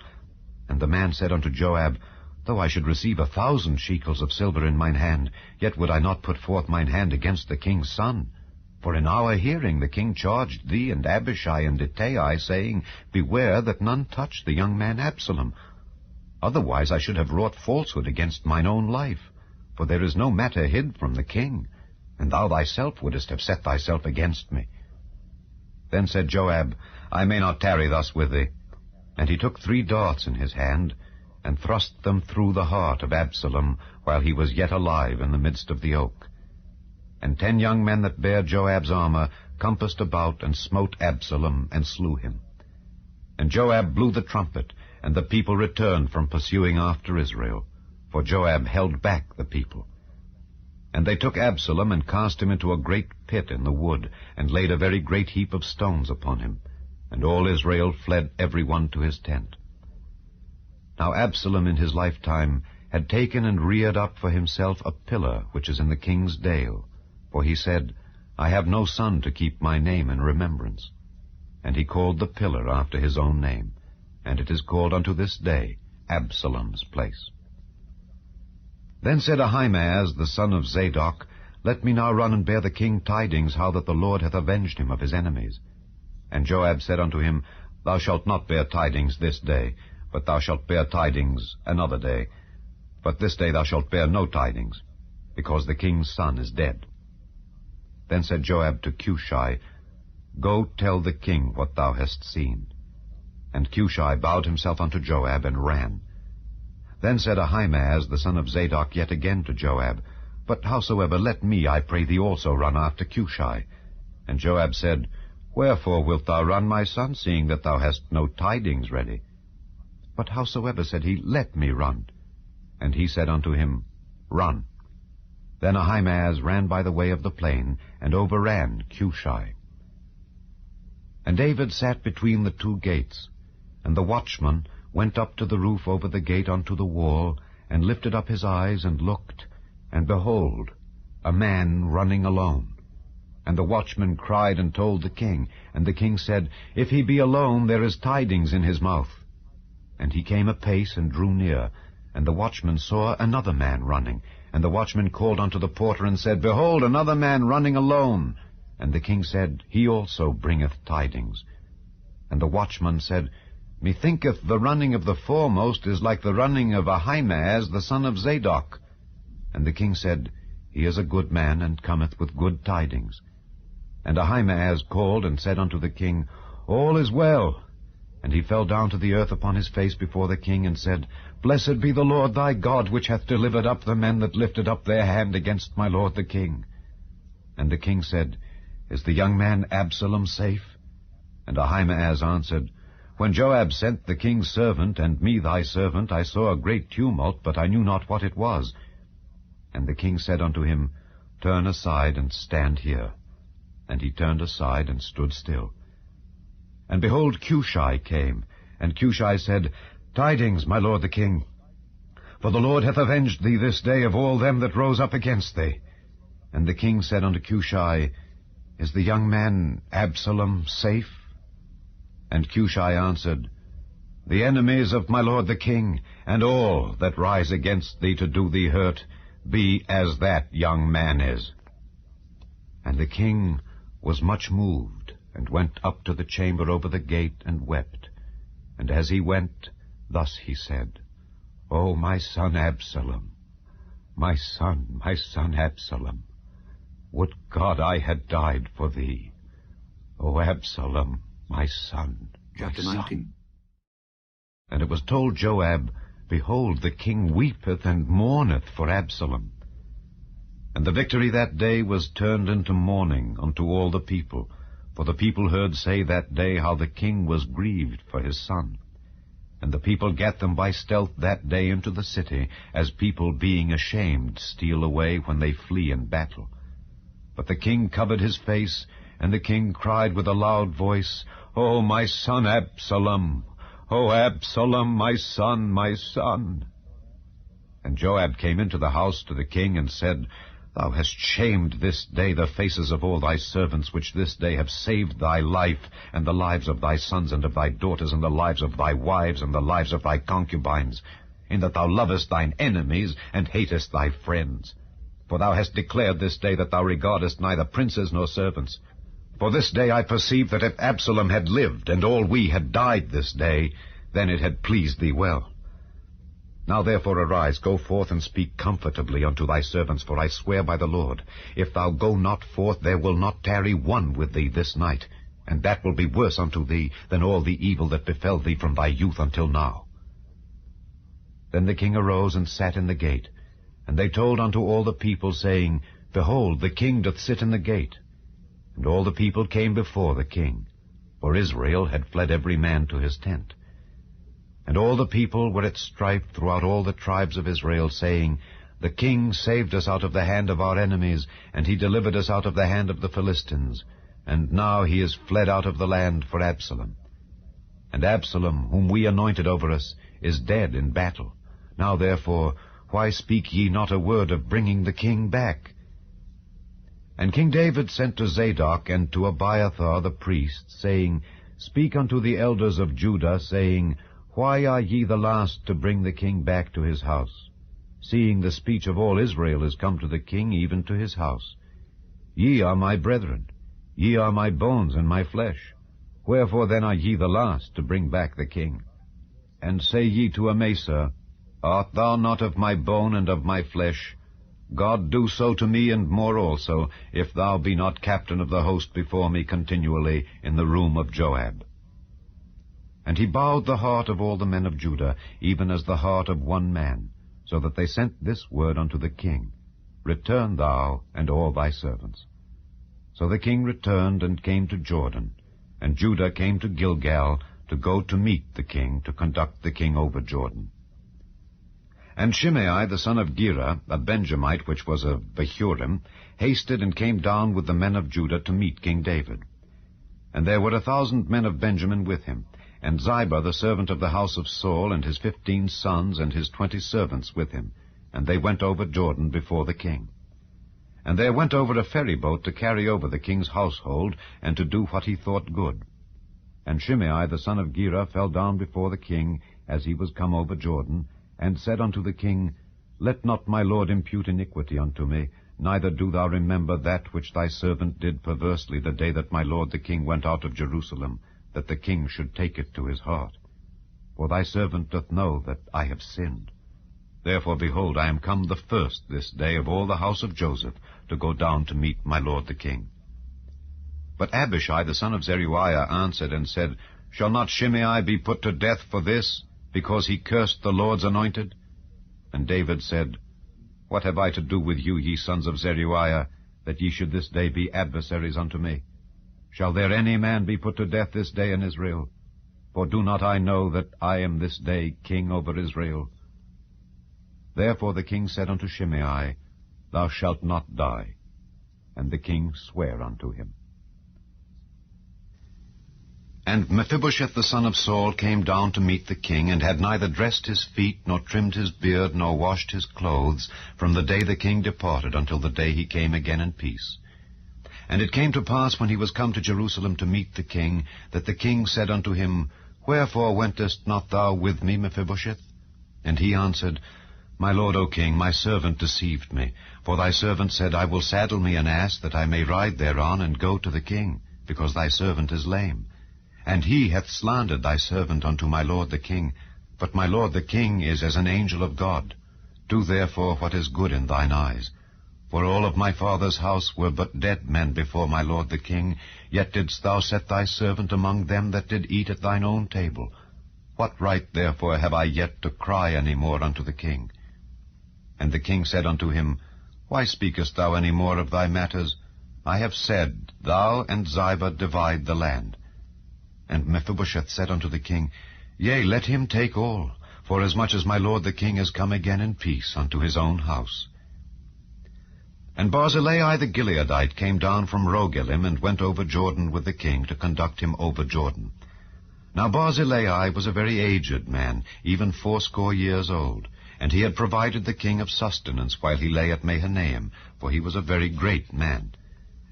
And the man said unto Joab, Though I should receive 1,000 shekels of silver in mine hand, yet would I not put forth mine hand against the king's son. For in our hearing the king charged thee and Abishai and Ittai, saying, Beware that none touch the young man Absalom. Otherwise I should have wrought falsehood against mine own life. For there is no matter hid from the king, and thou thyself wouldest have set thyself against me. Then said Joab, I may not tarry thus with thee. And he took 3 darts in his hand, and thrust them through the heart of Absalom, while he was yet alive in the midst of the oak. And 10 young men that bare Joab's armor compassed about, and smote Absalom, and slew him. And Joab blew the trumpet, and the people returned from pursuing after Israel, for Joab held back the people. And they took Absalom, and cast him into a great pit in the wood, and laid a very great heap of stones upon him. And all Israel fled every one to his tent. Now Absalom in his lifetime had taken and reared up for himself a pillar which is in the king's dale, for he said, I have no son to keep my name in remembrance. And he called the pillar after his own name, and it is called unto this day Absalom's place. Then said Ahimaaz the son of Zadok, Let me now run and bear the king tidings how that the Lord hath avenged him of his enemies. And Joab said unto him, Thou shalt not bear tidings this day, but thou shalt bear tidings another day. But this day thou shalt bear no tidings, because the king's son is dead. Then said Joab to Cushai, Go tell the king what thou hast seen. And Cushai bowed himself unto Joab, and ran. Then said Ahimaaz the son of Zadok yet again to Joab, But howsoever, let me, I pray thee, also run after Cushai. And Joab said, Wherefore wilt thou run, my son, seeing that thou hast no tidings ready? But howsoever, said he, let me run. And he said unto him, Run. Then Ahimaaz ran by the way of the plain, and overran Cushai. And David sat between the two gates, and the watchman went up to the roof over the gate unto the wall, and lifted up his eyes, and looked, and behold, a man running alone. And the watchman cried and told the king. And the king said, If he be alone, there is tidings in his mouth. And he came apace and drew near. And the watchman saw another man running. And the watchman called unto the porter, and said, Behold, another man running alone. And the king said, He also bringeth tidings. And the watchman said, Methinketh the running of the foremost is like the running of Ahimaaz the son of Zadok. And the king said, He is a good man, and cometh with good tidings. And Ahimaaz called and said unto the king, All is well. And he fell down to the earth upon his face before the king, and said, Blessed be the Lord thy God, which hath delivered up the men that lifted up their hand against my lord the king. And the king said, Is the young man Absalom safe? And Ahimaaz answered, When Joab sent the king's servant, and me thy servant, I saw a great tumult, but I knew not what it was. And the king said unto him, Turn aside, and stand here. And he turned aside, and stood still. And behold, Cushai came. And Cushai said, Tidings, my lord the king. For the Lord hath avenged thee this day of all them that rose up against thee. And the king said unto Cushai, Is the young man Absalom safe? And Cushai answered, The enemies of my lord the king, and all that rise against thee to do thee hurt, be as that young man is. And the king was much moved, and went up to the chamber over the gate, and wept. And as he went, thus he said, O my son Absalom, my son Absalom, would God I had died for thee. O Absalom, my son, Chapter 19. And it was told Joab, Behold, the king weepeth and mourneth for Absalom. And the victory that day was turned into mourning unto all the people, for the people heard say that day how the king was grieved for his son. And the people gat them by stealth that day into the city, as people being ashamed steal away when they flee in battle. But the king covered his face, and the king cried with a loud voice, O my son Absalom! O Absalom, my son, my son! And Joab came into the house to the king, and said, Thou hast shamed this day the faces of all thy servants, which this day have saved thy life, and the lives of thy sons and of thy daughters, and the lives of thy wives, and the lives of thy concubines, in that thou lovest thine enemies, and hatest thy friends. For thou hast declared this day that thou regardest neither princes nor servants. For this day I perceive that if Absalom had lived, and all we had died this day, then it had pleased thee well. Now therefore arise, go forth, and speak comfortably unto thy servants, for I swear by the Lord, if thou go not forth, there will not tarry one with thee this night, and that will be worse unto thee than all the evil that befell thee from thy youth until now. Then the king arose and sat in the gate, and they told unto all the people, saying, Behold, the king doth sit in the gate. And all the people came before the king, for Israel had fled every man to his tent. And all the people were at strife throughout all the tribes of Israel, saying, The king saved us out of the hand of our enemies, and he delivered us out of the hand of the Philistines. And now he is fled out of the land for Absalom. And Absalom, whom we anointed over us, is dead in battle. Now therefore, why speak ye not a word of bringing the king back? And King David sent to Zadok and to Abiathar the priest, saying, Speak unto the elders of Judah, saying, Why are ye the last to bring the king back to his house, seeing the speech of all Israel is come to the king, even to his house? Ye are my brethren, ye are my bones and my flesh. Wherefore then are ye the last to bring back the king? And say ye to Amasa, Art thou not of my bone and of my flesh? God do so to me, and more also, if thou be not captain of the host before me continually in the room of Joab. And he bowed the heart of all the men of Judah, even as the heart of one man, so that they sent this word unto the king, Return thou and all thy servants. So the king returned and came to Jordan, and Judah came to Gilgal to go to meet the king, to conduct the king over Jordan. And Shimei the son of Gera, a Benjamite which was of Bahurim, hasted and came down with the men of Judah to meet King David. And there were 1,000 men of Benjamin with him, and Ziba the servant of the house of Saul, and his 15 sons and his 20 servants with him, and they went over Jordan before the king. And there went over a ferry boat to carry over the king's household, and to do what he thought good. And Shimei the son of Gera fell down before the king, as he was come over Jordan, and said unto the king, Let not my lord impute iniquity unto me, neither do thou remember that which thy servant did perversely the day that my lord the king went out of Jerusalem, that the king should take it to his heart. For thy servant doth know that I have sinned. Therefore, behold, I am come the first this day of all the house of Joseph, to go down to meet my lord the king. But Abishai the son of Zeruiah answered and said, Shall not Shimei be put to death for this, because he cursed the Lord's anointed? And David said, What have I to do with you, ye sons of Zeruiah, that ye should this day be adversaries unto me? Shall there any man be put to death this day in Israel? For do not I know that I am this day king over Israel? Therefore the king said unto Shimei, Thou shalt not die. And the king sware unto him. And Mephibosheth the son of Saul came down to meet the king, and had neither dressed his feet, nor trimmed his beard, nor washed his clothes, from the day the king departed until the day he came again in peace. And it came to pass, when he was come to Jerusalem to meet the king, that the king said unto him, Wherefore wentest not thou with me, Mephibosheth? And he answered, My lord, O king, my servant deceived me. For thy servant said, I will saddle me an ass, that I may ride thereon, and go to the king, because thy servant is lame. And he hath slandered thy servant unto my lord the king. But my lord the king is as an angel of God. Do therefore what is good in thine eyes. For all of my father's house were but dead men before my lord the king, yet didst thou set thy servant among them that did eat at thine own table. What right therefore have I yet to cry any more unto the king? And the king said unto him, Why speakest thou any more of thy matters? I have said, Thou and Ziba divide the land. And Mephibosheth said unto the king, Yea, let him take all, forasmuch as my lord the king is come again in peace unto his own house. And Barzillai the Gileadite came down from Rogelim, and went over Jordan with the king, to conduct him over Jordan. Now Barzillai was a very aged man, even 80 years old, and he had provided the king of sustenance while he lay at Mahanaim, for he was a very great man.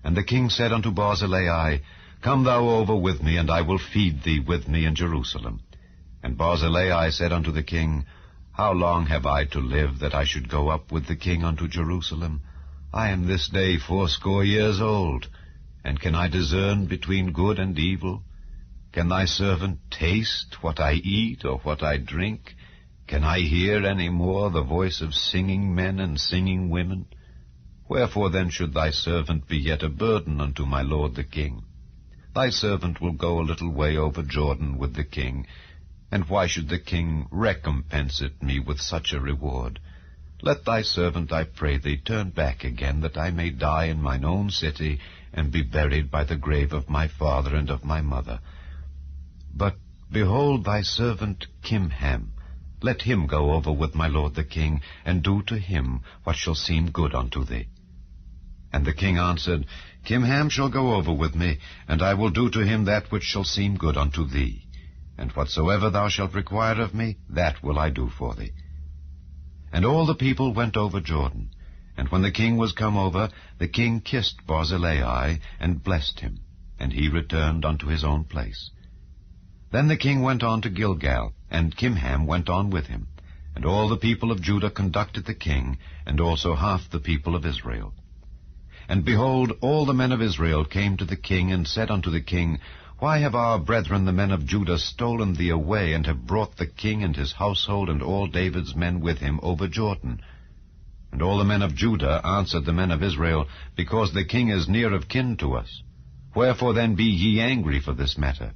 And the king said unto Barzillai, Come thou over with me, and I will feed thee with me in Jerusalem. And Barzillai said unto the king, How long have I to live, that I should go up with the king unto Jerusalem? I am this day 80 years old, and can I discern between good and evil? Can thy servant taste what I eat, or what I drink? Can I hear any more the voice of singing men and singing women? Wherefore then should thy servant be yet a burden unto my lord the king? Thy servant will go a little way over Jordan with the king, and why should the king recompense it me with such a reward? Let thy servant, I pray thee, turn back again, that I may die in mine own city, and be buried by the grave of my father and of my mother. But behold thy servant Kimham, let him go over with my lord the king, and do to him what shall seem good unto thee. And the king answered, Kimham shall go over with me, and I will do to him that which shall seem good unto thee. And whatsoever thou shalt require of me, that will I do for thee. And all the people went over Jordan. And when the king was come over, the king kissed Barzillai, and blessed him, and he returned unto his own place. Then the king went on to Gilgal, and Kimham went on with him. And all the people of Judah conducted the king, and also half the people of Israel. And behold, all the men of Israel came to the king, and said unto the king, Why have our brethren the men of Judah stolen thee away, and have brought the king and his household, and all David's men with him, over Jordan? And all the men of Judah answered the men of Israel, Because the king is near of kin to us. Wherefore then be ye angry for this matter?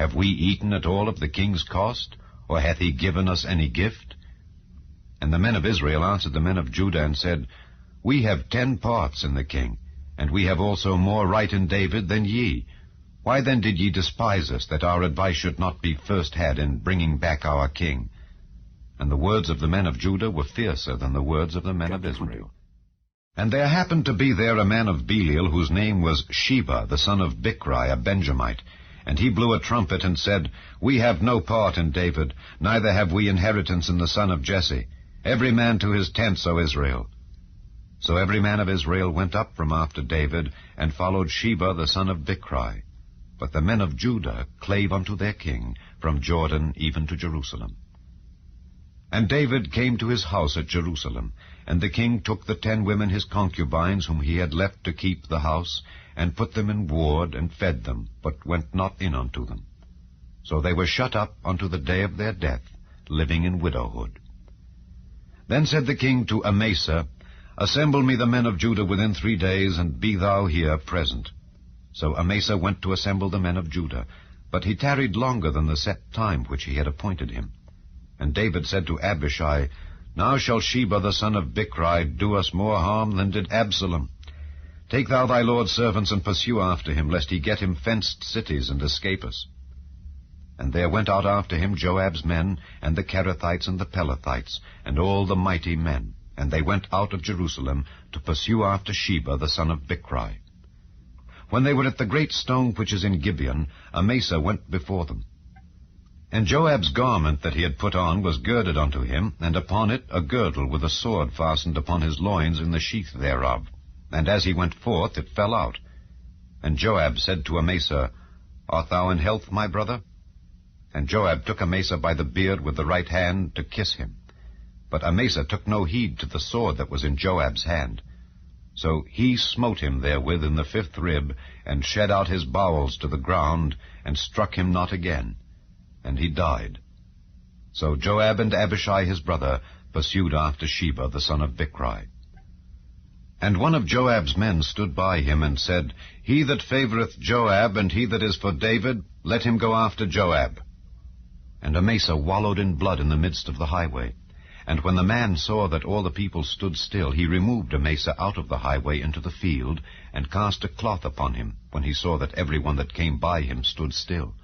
Have we eaten at all of the king's cost, or hath he given us any gift? And the men of Israel answered the men of Judah, and said, We have 10 parts in the king, and we have also more right in David than ye. Why then did ye despise us, that our advice should not be first had in bringing back our king? And the words of the men of Judah were fiercer than the words of the men of Israel. And there happened to be there a man of Belial, whose name was Sheba, the son of Bichri, a Benjamite. And he blew a trumpet, and said, We have no part in David, neither have we inheritance in the son of Jesse. Every man to his tents, O Israel. So every man of Israel went up from after David, and followed Sheba the son of Bichri. But the men of Judah clave unto their king, from Jordan even to Jerusalem. And David came to his house at Jerusalem, and the king took the 10 women his concubines, whom he had left to keep the house, and put them in ward, and fed them, but went not in unto them. So they were shut up unto the day of their death, living in widowhood. Then said the king to Amasa, Assemble me the men of Judah within 3 days, and be thou here present. So Amasa went to assemble the men of Judah, but he tarried longer than the set time which he had appointed him. And David said to Abishai, Now shall Sheba the son of Bichri do us more harm than did Absalom. Take thou thy lord's servants, and pursue after him, lest he get him fenced cities, and escape us. And there went out after him Joab's men, and the Kerethites and the Pelethites, and all the mighty men. And they went out of Jerusalem to pursue after Sheba the son of Bichri. When they were at the great stone which is in Gibeon, Amasa went before them. And Joab's garment that he had put on was girded unto him, and upon it a girdle with a sword fastened upon his loins in the sheath thereof. And as he went forth, it fell out. And Joab said to Amasa, Art thou in health, my brother? And Joab took Amasa by the beard with the right hand to kiss him. But Amasa took no heed to the sword that was in Joab's hand. So he smote him therewith in the 5th rib, and shed out his bowels to the ground, and struck him not again. And he died. So Joab and Abishai his brother pursued after Sheba the son of Bichri. And one of Joab's men stood by him, and said, He that favoureth Joab, and he that is for David, let him go after Joab. And Amasa wallowed in blood in the midst of the highway. And when the man saw that all the people stood still, he removed Amasa out of the highway into the field, and cast a cloth upon him, when he saw that every one that came by him stood still.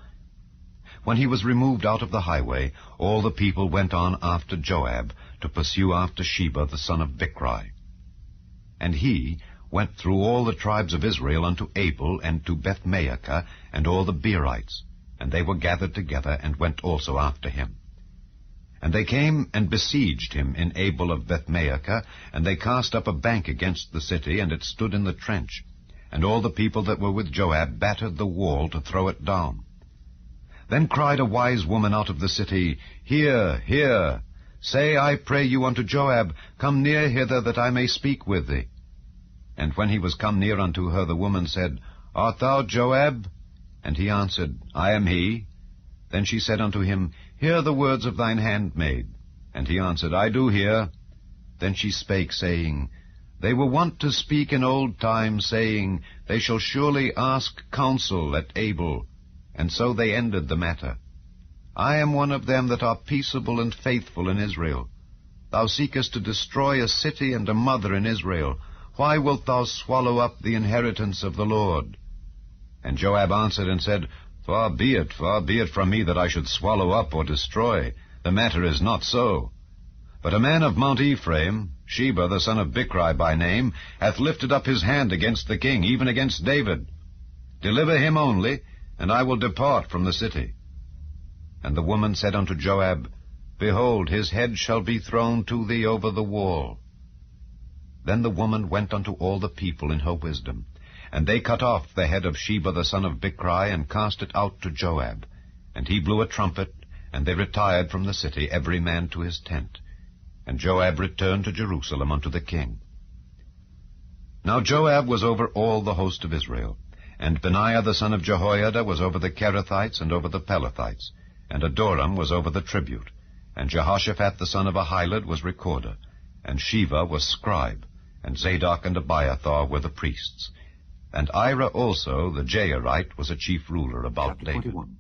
When he was removed out of the highway, all the people went on after Joab, to pursue after Sheba the son of Bichri. And he went through all the tribes of Israel unto Abel, and to Bethmaachah, and all the Beerites, and they were gathered together, and went also after him. And they came and besieged him in Abel of Bethmaachah, and they cast up a bank against the city, and it stood in the trench. And all the people that were with Joab battered the wall to throw it down. Then cried a wise woman out of the city, Hear, hear! Say, I pray you, unto Joab, Come near hither, that I may speak with thee. And when he was come near unto her, the woman said, Art thou Joab? And he answered, I am he. Then she said unto him, Hear the words of thine handmaid. And he answered, I do hear. Then she spake, saying, They were wont to speak in old time, saying, They shall surely ask counsel at Abel. And so they ended the matter. I am one of them that are peaceable and faithful in Israel. Thou seekest to destroy a city and a mother in Israel. Why wilt thou swallow up the inheritance of the Lord? And Joab answered and said, far be it from me that I should swallow up or destroy. The matter is not so. But a man of Mount Ephraim, Sheba the son of Bichri by name, hath lifted up his hand against the king, even against David. Deliver him only, and I will depart from the city. And the woman said unto Joab, Behold, his head shall be thrown to thee over the wall. Then the woman went unto all the people in her wisdom, and they cut off the head of Sheba the son of Bichri, and cast it out to Joab. And he blew a trumpet, and they retired from the city, every man to his tent. And Joab returned to Jerusalem unto the king. Now Joab was over all the host of Israel, and Benaiah the son of Jehoiada was over the Kerethites and over the Pelethites, and Adoram was over the tribute, and Jehoshaphat the son of Ahilud was recorder, and Sheva was scribe, and Zadok and Abiathar were the priests. And Ira also, the Jairite, was a chief ruler about David. 21.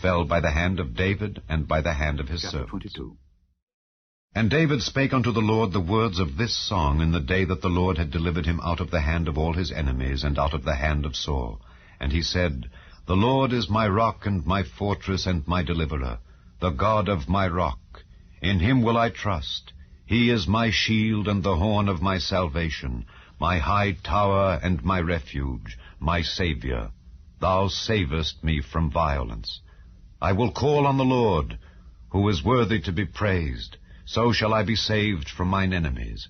fell by the hand of David and by the hand of his Chapter servants. 22. And David spake unto the Lord the words of this song in the day that the Lord had delivered him out of the hand of all his enemies, and out of the hand of Saul. And he said, The Lord is my rock and my fortress and my deliverer, the God of my rock. In him will I trust. He is my shield and the horn of my salvation, my high tower and my refuge, my Saviour. Thou savest me from violence. I will call on the Lord, who is worthy to be praised. So shall I be saved from mine enemies.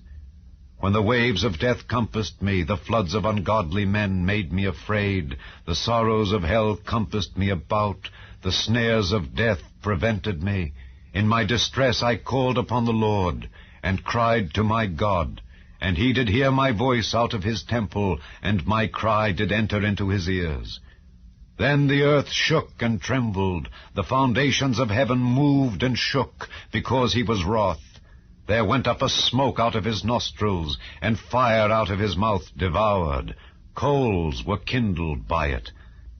When the waves of death compassed me, the floods of ungodly men made me afraid, the sorrows of hell compassed me about, the snares of death prevented me. In my distress I called upon the Lord, and cried to my God. And he did hear my voice out of his temple, and my cry did enter into his ears. Then the earth shook and trembled, the foundations of heaven moved and shook, because he was wroth. There went up a smoke out of his nostrils, and fire out of his mouth devoured. Coals were kindled by it.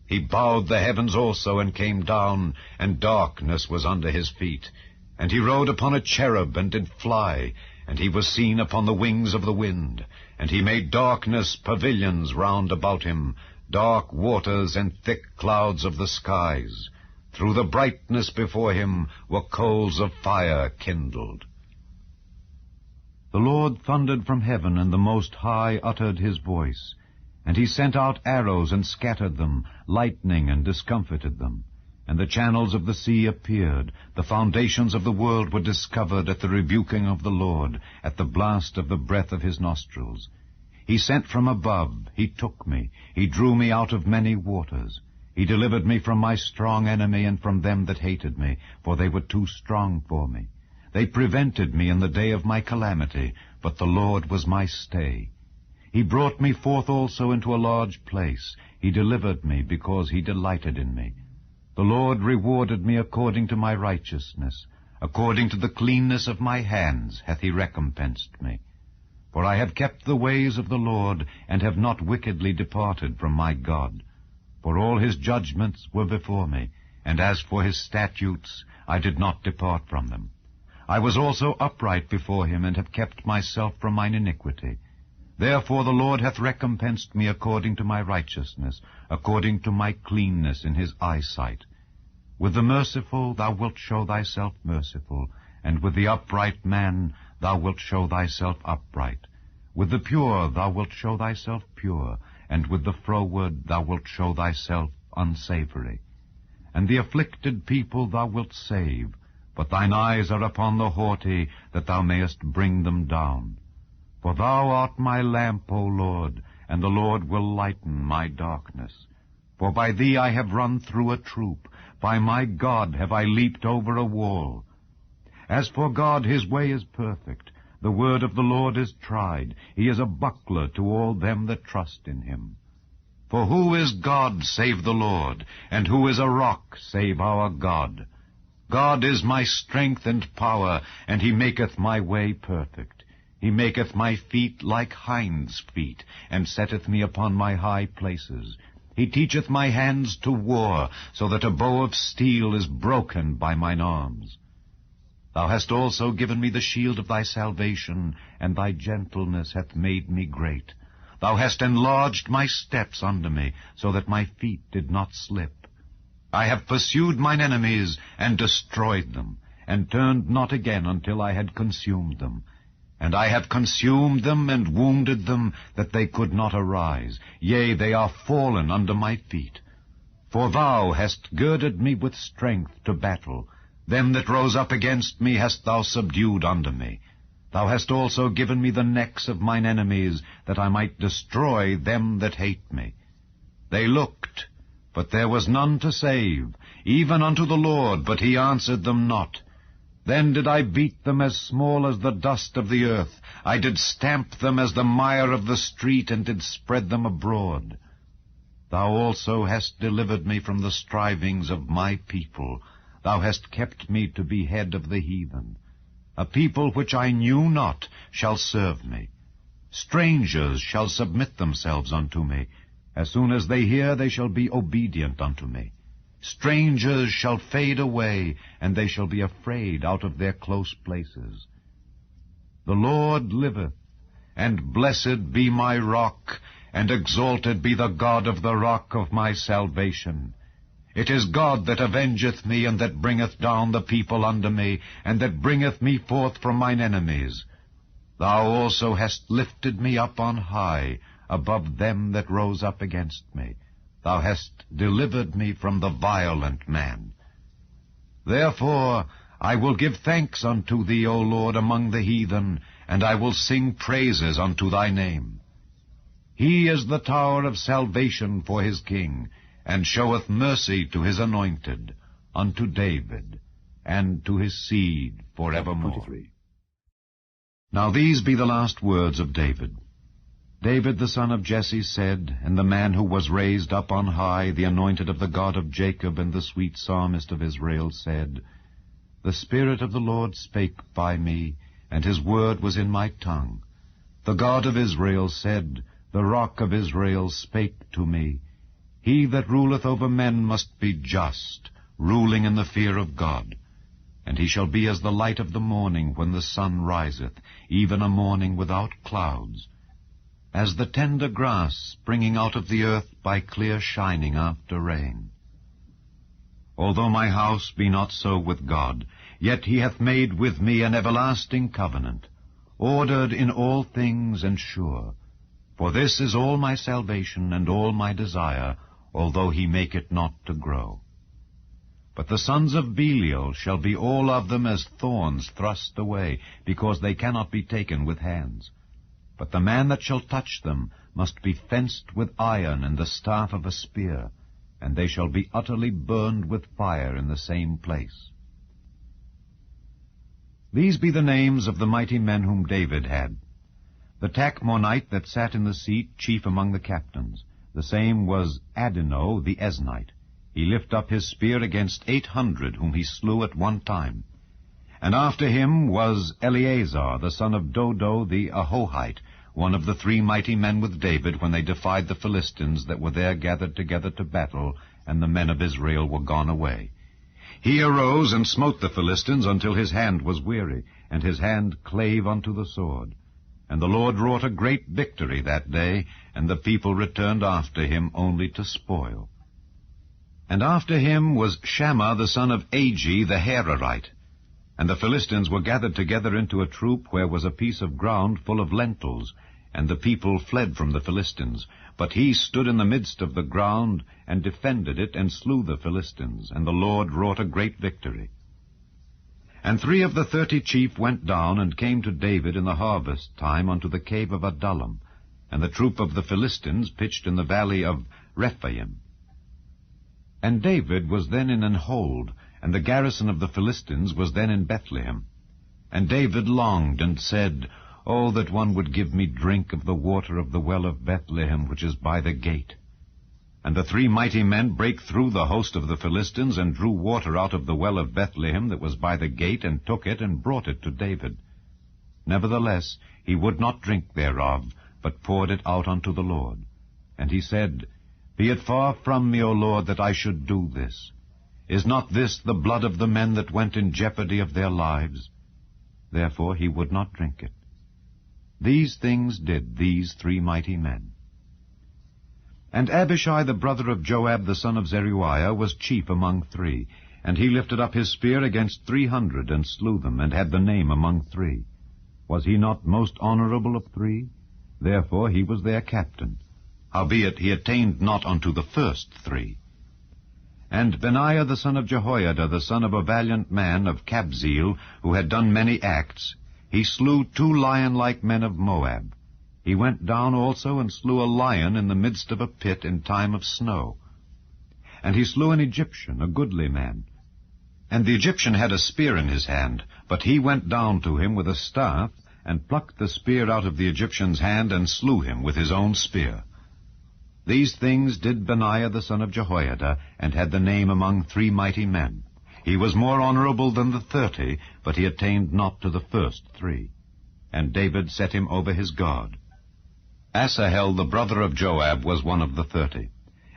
He bowed the heavens also, and came down, and darkness was under his feet. And he rode upon a cherub, and did fly, and he was seen upon the wings of the wind. And he made darkness pavilions round about him, dark waters and thick clouds of the skies. Through the brightness before him were coals of fire kindled. The Lord thundered from heaven, and the Most High uttered his voice. And he sent out arrows and scattered them, lightning and discomfited them. And the channels of the sea appeared, the foundations of the world were discovered at the rebuking of the Lord, at the blast of the breath of his nostrils. He sent from above, he took me, he drew me out of many waters. He delivered me from my strong enemy and from them that hated me, for they were too strong for me. They prevented me in the day of my calamity, but the Lord was my stay. He brought me forth also into a large place. He delivered me because he delighted in me. The Lord rewarded me according to my righteousness. According to the cleanness of my hands hath he recompensed me. For I have kept the ways of the Lord, and have not wickedly departed from my God. For all his judgments were before me, and as for his statutes, I did not depart from them. I was also upright before him, and have kept myself from mine iniquity. Therefore the Lord hath recompensed me according to my righteousness, according to my cleanness in his eyesight. With the merciful thou wilt show thyself merciful, and with the upright man thou wilt show thyself upright. With the pure thou wilt show thyself pure, and with the froward thou wilt show thyself unsavory. And the afflicted people thou wilt save, but thine eyes are upon the haughty, that thou mayest bring them down. For thou art my lamp, O Lord, and the Lord will lighten my darkness. For by thee I have run through a troop, by my God have I leaped over a wall. As for God, his way is perfect. The word of the Lord is tried. He is a buckler to all them that trust in him. For who is God save the Lord? And who is a rock save our God? God is my strength and power, and he maketh my way perfect. He maketh my feet like hinds' feet, and setteth me upon my high places. He teacheth my hands to war, so that a bow of steel is broken by mine arms. Thou hast also given me the shield of thy salvation, and thy gentleness hath made me great. Thou hast enlarged my steps under me, so that my feet did not slip. I have pursued mine enemies, and destroyed them, and turned not again until I had consumed them. And I have consumed them, and wounded them, that they could not arise. Yea, they are fallen under my feet. For thou hast girded me with strength to battle. Them that rose up against me hast thou subdued under me. Thou hast also given me the necks of mine enemies, that I might destroy them that hate me. They looked, but there was none to save, even unto the Lord, but he answered them not. Then did I beat them as small as the dust of the earth. I did stamp them as the mire of the street, and did spread them abroad. Thou also hast delivered me from the strivings of my people. Thou hast kept me to be head of the heathen. A people which I knew not shall serve me. Strangers shall submit themselves unto me. As soon as they hear, they shall be obedient unto me. Strangers shall fade away, and they shall be afraid out of their close places. The Lord liveth, and blessed be my rock, and exalted be the God of the rock of my salvation. It is God that avengeth me, and that bringeth down the people unto me, and that bringeth me forth from mine enemies. Thou also hast lifted me up on high, above them that rose up against me. Thou hast delivered me from the violent man. Therefore I will give thanks unto thee, O Lord, among the heathen, and I will sing praises unto thy name. He is the tower of salvation for his king, and showeth mercy to his anointed, unto David, and to his seed forevermore. 23. Now these be the last words of David. David the son of Jesse said, and the man who was raised up on high, the anointed of the God of Jacob, and the sweet psalmist of Israel, said, The Spirit of the Lord spake by me, and his word was in my tongue. The God of Israel said, The rock of Israel spake to me. He that ruleth over men must be just, ruling in the fear of God. And he shall be as the light of the morning when the sun riseth, even a morning without clouds, as the tender grass springing out of the earth by clear shining after rain. Although my house be not so with God, yet he hath made with me an everlasting covenant, ordered in all things and sure. For this is all my salvation and all my desire, although he make it not to grow. But the sons of Belial shall be all of them as thorns thrust away, because they cannot be taken with hands. But the man that shall touch them must be fenced with iron and the staff of a spear, and they shall be utterly burned with fire in the same place. These be the names of the mighty men whom David had. The Tachmonite that sat in the seat, chief among the captains. The same was Adino the Eznite. He lift up his spear against 800, whom he slew at one time. And after him was Eleazar, the son of Dodo the Ahohite, one of the 3 mighty men with David when they defied the Philistines that were there gathered together to battle, and the men of Israel were gone away. He arose and smote the Philistines until his hand was weary, and his hand clave unto the sword. And the Lord wrought a great victory that day, and the people returned after him only to spoil. And after him was Shammah the son of Agi the Hararite. And the Philistines were gathered together into a troop, where was a piece of ground full of lentils, and the people fled from the Philistines. But he stood in the midst of the ground, and defended it, and slew the Philistines, and the Lord wrought a great victory. And 3 of the 30 chief went down, and came to David in the harvest time unto the cave of Adullam, and the troop of the Philistines pitched in the valley of Rephaim. And David was then in an hold, and the garrison of the Philistines was then in Bethlehem. And David longed, and said, Oh, that one would give me drink of the water of the well of Bethlehem, which is by the gate. And the 3 mighty men brake through the host of the Philistines, and drew water out of the well of Bethlehem that was by the gate, and took it, and brought it to David. Nevertheless he would not drink thereof, but poured it out unto the Lord. And he said, Be it far from me, O Lord, that I should do this. Is not this the blood of the men that went in jeopardy of their lives? Therefore he would not drink it. These things did these 3 mighty men. And Abishai the brother of Joab the son of Zeruiah was chief among 3, and he lifted up his spear against 300, and slew them, and had the name among 3. Was he not most honorable of 3? Therefore he was their captain. Howbeit he attained not unto the first 3. And Benaiah the son of Jehoiada, the son of a valiant man of Kabzeel, who had done many acts, he slew 2 lion-like men of Moab. He went down also and slew a lion in the midst of a pit in time of snow. And he slew an Egyptian, a goodly man. And the Egyptian had a spear in his hand, but he went down to him with a staff, and plucked the spear out of the Egyptian's hand, and slew him with his own spear. These things did Benaiah the son of Jehoiada, and had the name among 3 mighty men. He was more honorable than the 30, but he attained not to the first 3. And David set him over his guard. Asahel the brother of Joab was one of the 30.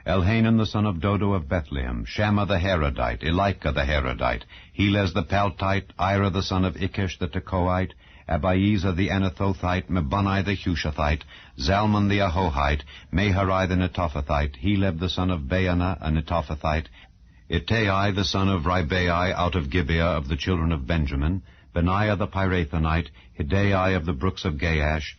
Elhanan the son of Dodo of Bethlehem, Shammah the Harodite, Elika the Harodite, Helez the Paltite, Ira the son of Ikish the Tekoite, Abiezer the Anathothite, Mebunai the Hushathite, Zalmon the Ahohite, Meharai the Netophathite, Heleb the son of Baanah, a Netophathite, Ittai the son of Ribai out of Gibeah of the children of Benjamin, Benaiah the Pirathonite, Hidai of the brooks of Gaash,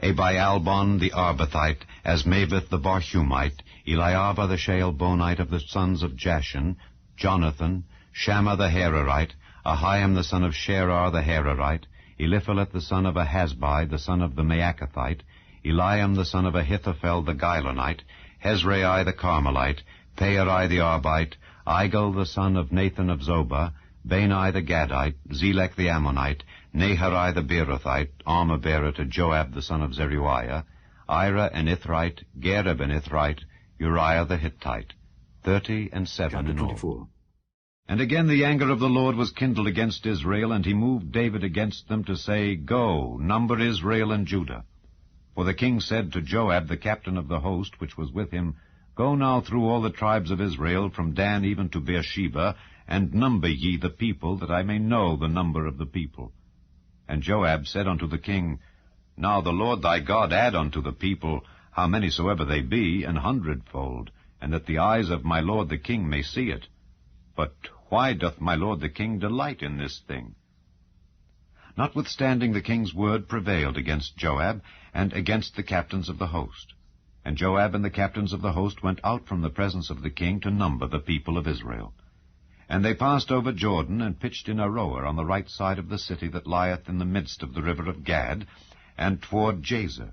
Abialbon the Arbathite, Asmaveth the Barhumite, Eliava the Shaalbonite of the sons of Jashan, Jonathan, Shammah the Hararite, Ahiam the son of Sherar the Hararite, Eliphalet the son of Ahasbai, the son of the Maacathite, Eliam the son of Ahithophel the Gilonite, Hezrai the Carmelite, Paarai the Arbite, Igal the son of Nathan of Zobah, Bani the Gadite, Zelek the Ammonite, Naharai the Beerothite, armor-bearer to Joab the son of Zeruiah, Ira an Ithrite, Gareb an Ithrite, Uriah the Hittite, 37 in all. And again the anger of the Lord was kindled against Israel, and he moved David against them to say, Go, number Israel and Judah. For the king said to Joab, the captain of the host, which was with him, Go now through all the tribes of Israel, from Dan even to Beersheba, and number ye the people, that I may know the number of the people. And Joab said unto the king, Now the Lord thy God add unto the people, how many soever they be, 100-fold, and that the eyes of my lord the king may see it. But why doth my lord the king delight in this thing? Notwithstanding the king's word prevailed against Joab, and against the captains of the host. And Joab and the captains of the host went out from the presence of the king to number the people of Israel. And they passed over Jordan, and pitched in Aroer on the right side of the city that lieth in the midst of the river of Gad, and toward Jazer.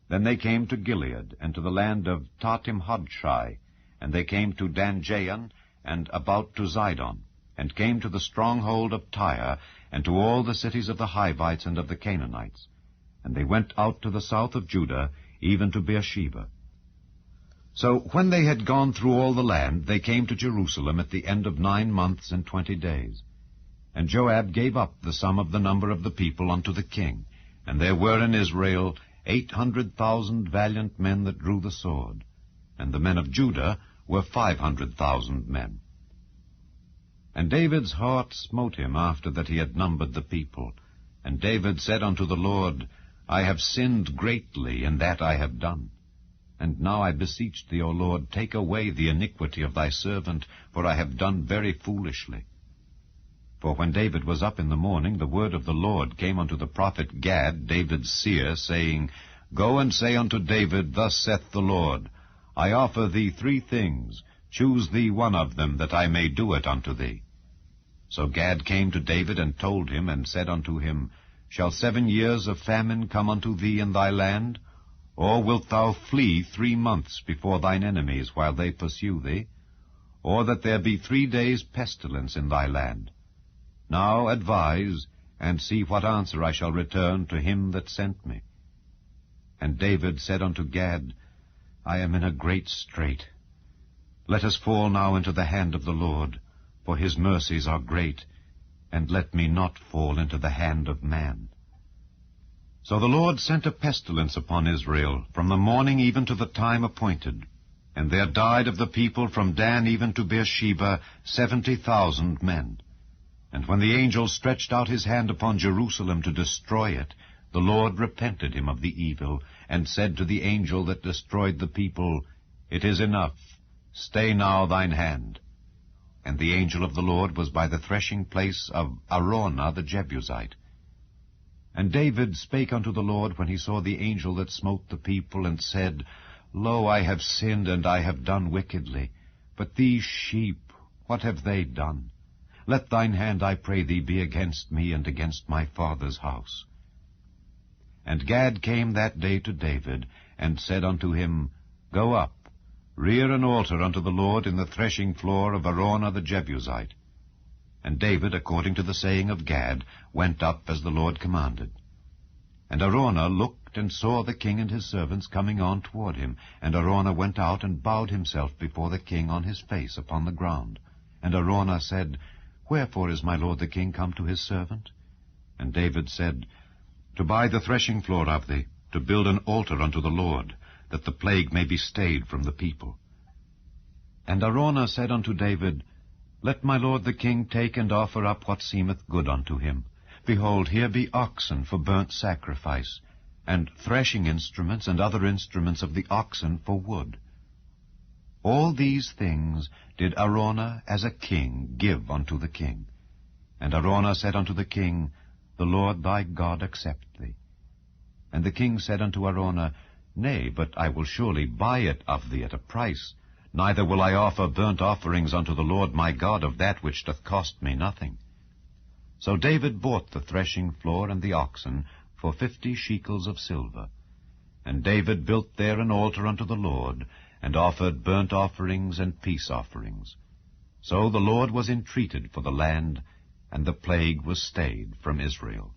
Then they came to Gilead, and to the land of Tahtim-Hodshai, and they came to Dan-Jayan, and about to Zidon, and came to the stronghold of Tyre, and to all the cities of the Hivites and of the Canaanites. And they went out to the south of Judah, even to Beersheba. So when they had gone through all the land, they came to Jerusalem at the end of 9 months and 20 days. And Joab gave up the sum of the number of the people unto the king, and there were in Israel 800,000 valiant men that drew the sword, and the men of Judah were 500,000 men. And David's heart smote him after that he had numbered the people. And David said unto the Lord, I have sinned greatly in that I have done. And now I beseech thee, O Lord, take away the iniquity of thy servant, for I have done very foolishly. For when David was up in the morning, the word of the Lord came unto the prophet Gad, David's seer, saying, Go and say unto David, Thus saith the Lord, I offer thee 3 things. Choose thee one of them, that I may do it unto thee. So Gad came to David, and told him, and said unto him, Shall 7 years of famine come unto thee in thy land? Or wilt thou flee 3 months before thine enemies, while they pursue thee? Or that there be 3 days' pestilence in thy land? Now advise, and see what answer I shall return to him that sent me. And David said unto Gad, I am in a great strait. Let us fall now into the hand of the Lord, for his mercies are great, and let me not fall into the hand of man. So the Lord sent a pestilence upon Israel, from the morning even to the time appointed. And there died of the people from Dan even to Beersheba 70,000 men. And when the angel stretched out his hand upon Jerusalem to destroy it, the Lord repented him of the evil, and said to the angel that destroyed the people, It is enough, stay now thine hand. And the angel of the Lord was by the threshing place of Araunah the Jebusite. And David spake unto the Lord when he saw the angel that smote the people, and said, Lo, I have sinned, and I have done wickedly. But these sheep, what have they done? Let thine hand, I pray thee, be against me and against my father's house. And Gad came that day to David, and said unto him, Go up, rear an altar unto the Lord in the threshing floor of Araunah the Jebusite. And David, according to the saying of Gad, went up as the Lord commanded. And Araunah looked and saw the king and his servants coming on toward him. And Araunah went out and bowed himself before the king on his face upon the ground. And Araunah said, Wherefore is my lord the king come to his servant? And David said, To buy the threshing floor of thee, to build an altar unto the Lord, that the plague may be stayed from the people. And Araunah said unto David, Let my lord the king take and offer up what seemeth good unto him. Behold, here be oxen for burnt sacrifice, and threshing instruments and other instruments of the oxen for wood. All these things did Araunah as a king give unto the king. And Araunah said unto the king, The Lord thy God accept thee. And the king said unto Araunah, Nay, but I will surely buy it of thee at a price, neither will I offer burnt offerings unto the Lord my God of that which doth cost me nothing. So David bought the threshing floor and the oxen for 50 shekels of silver. And David built there an altar unto the Lord, and offered burnt offerings and peace offerings. So the Lord was entreated for the land, and the plague was stayed from Israel.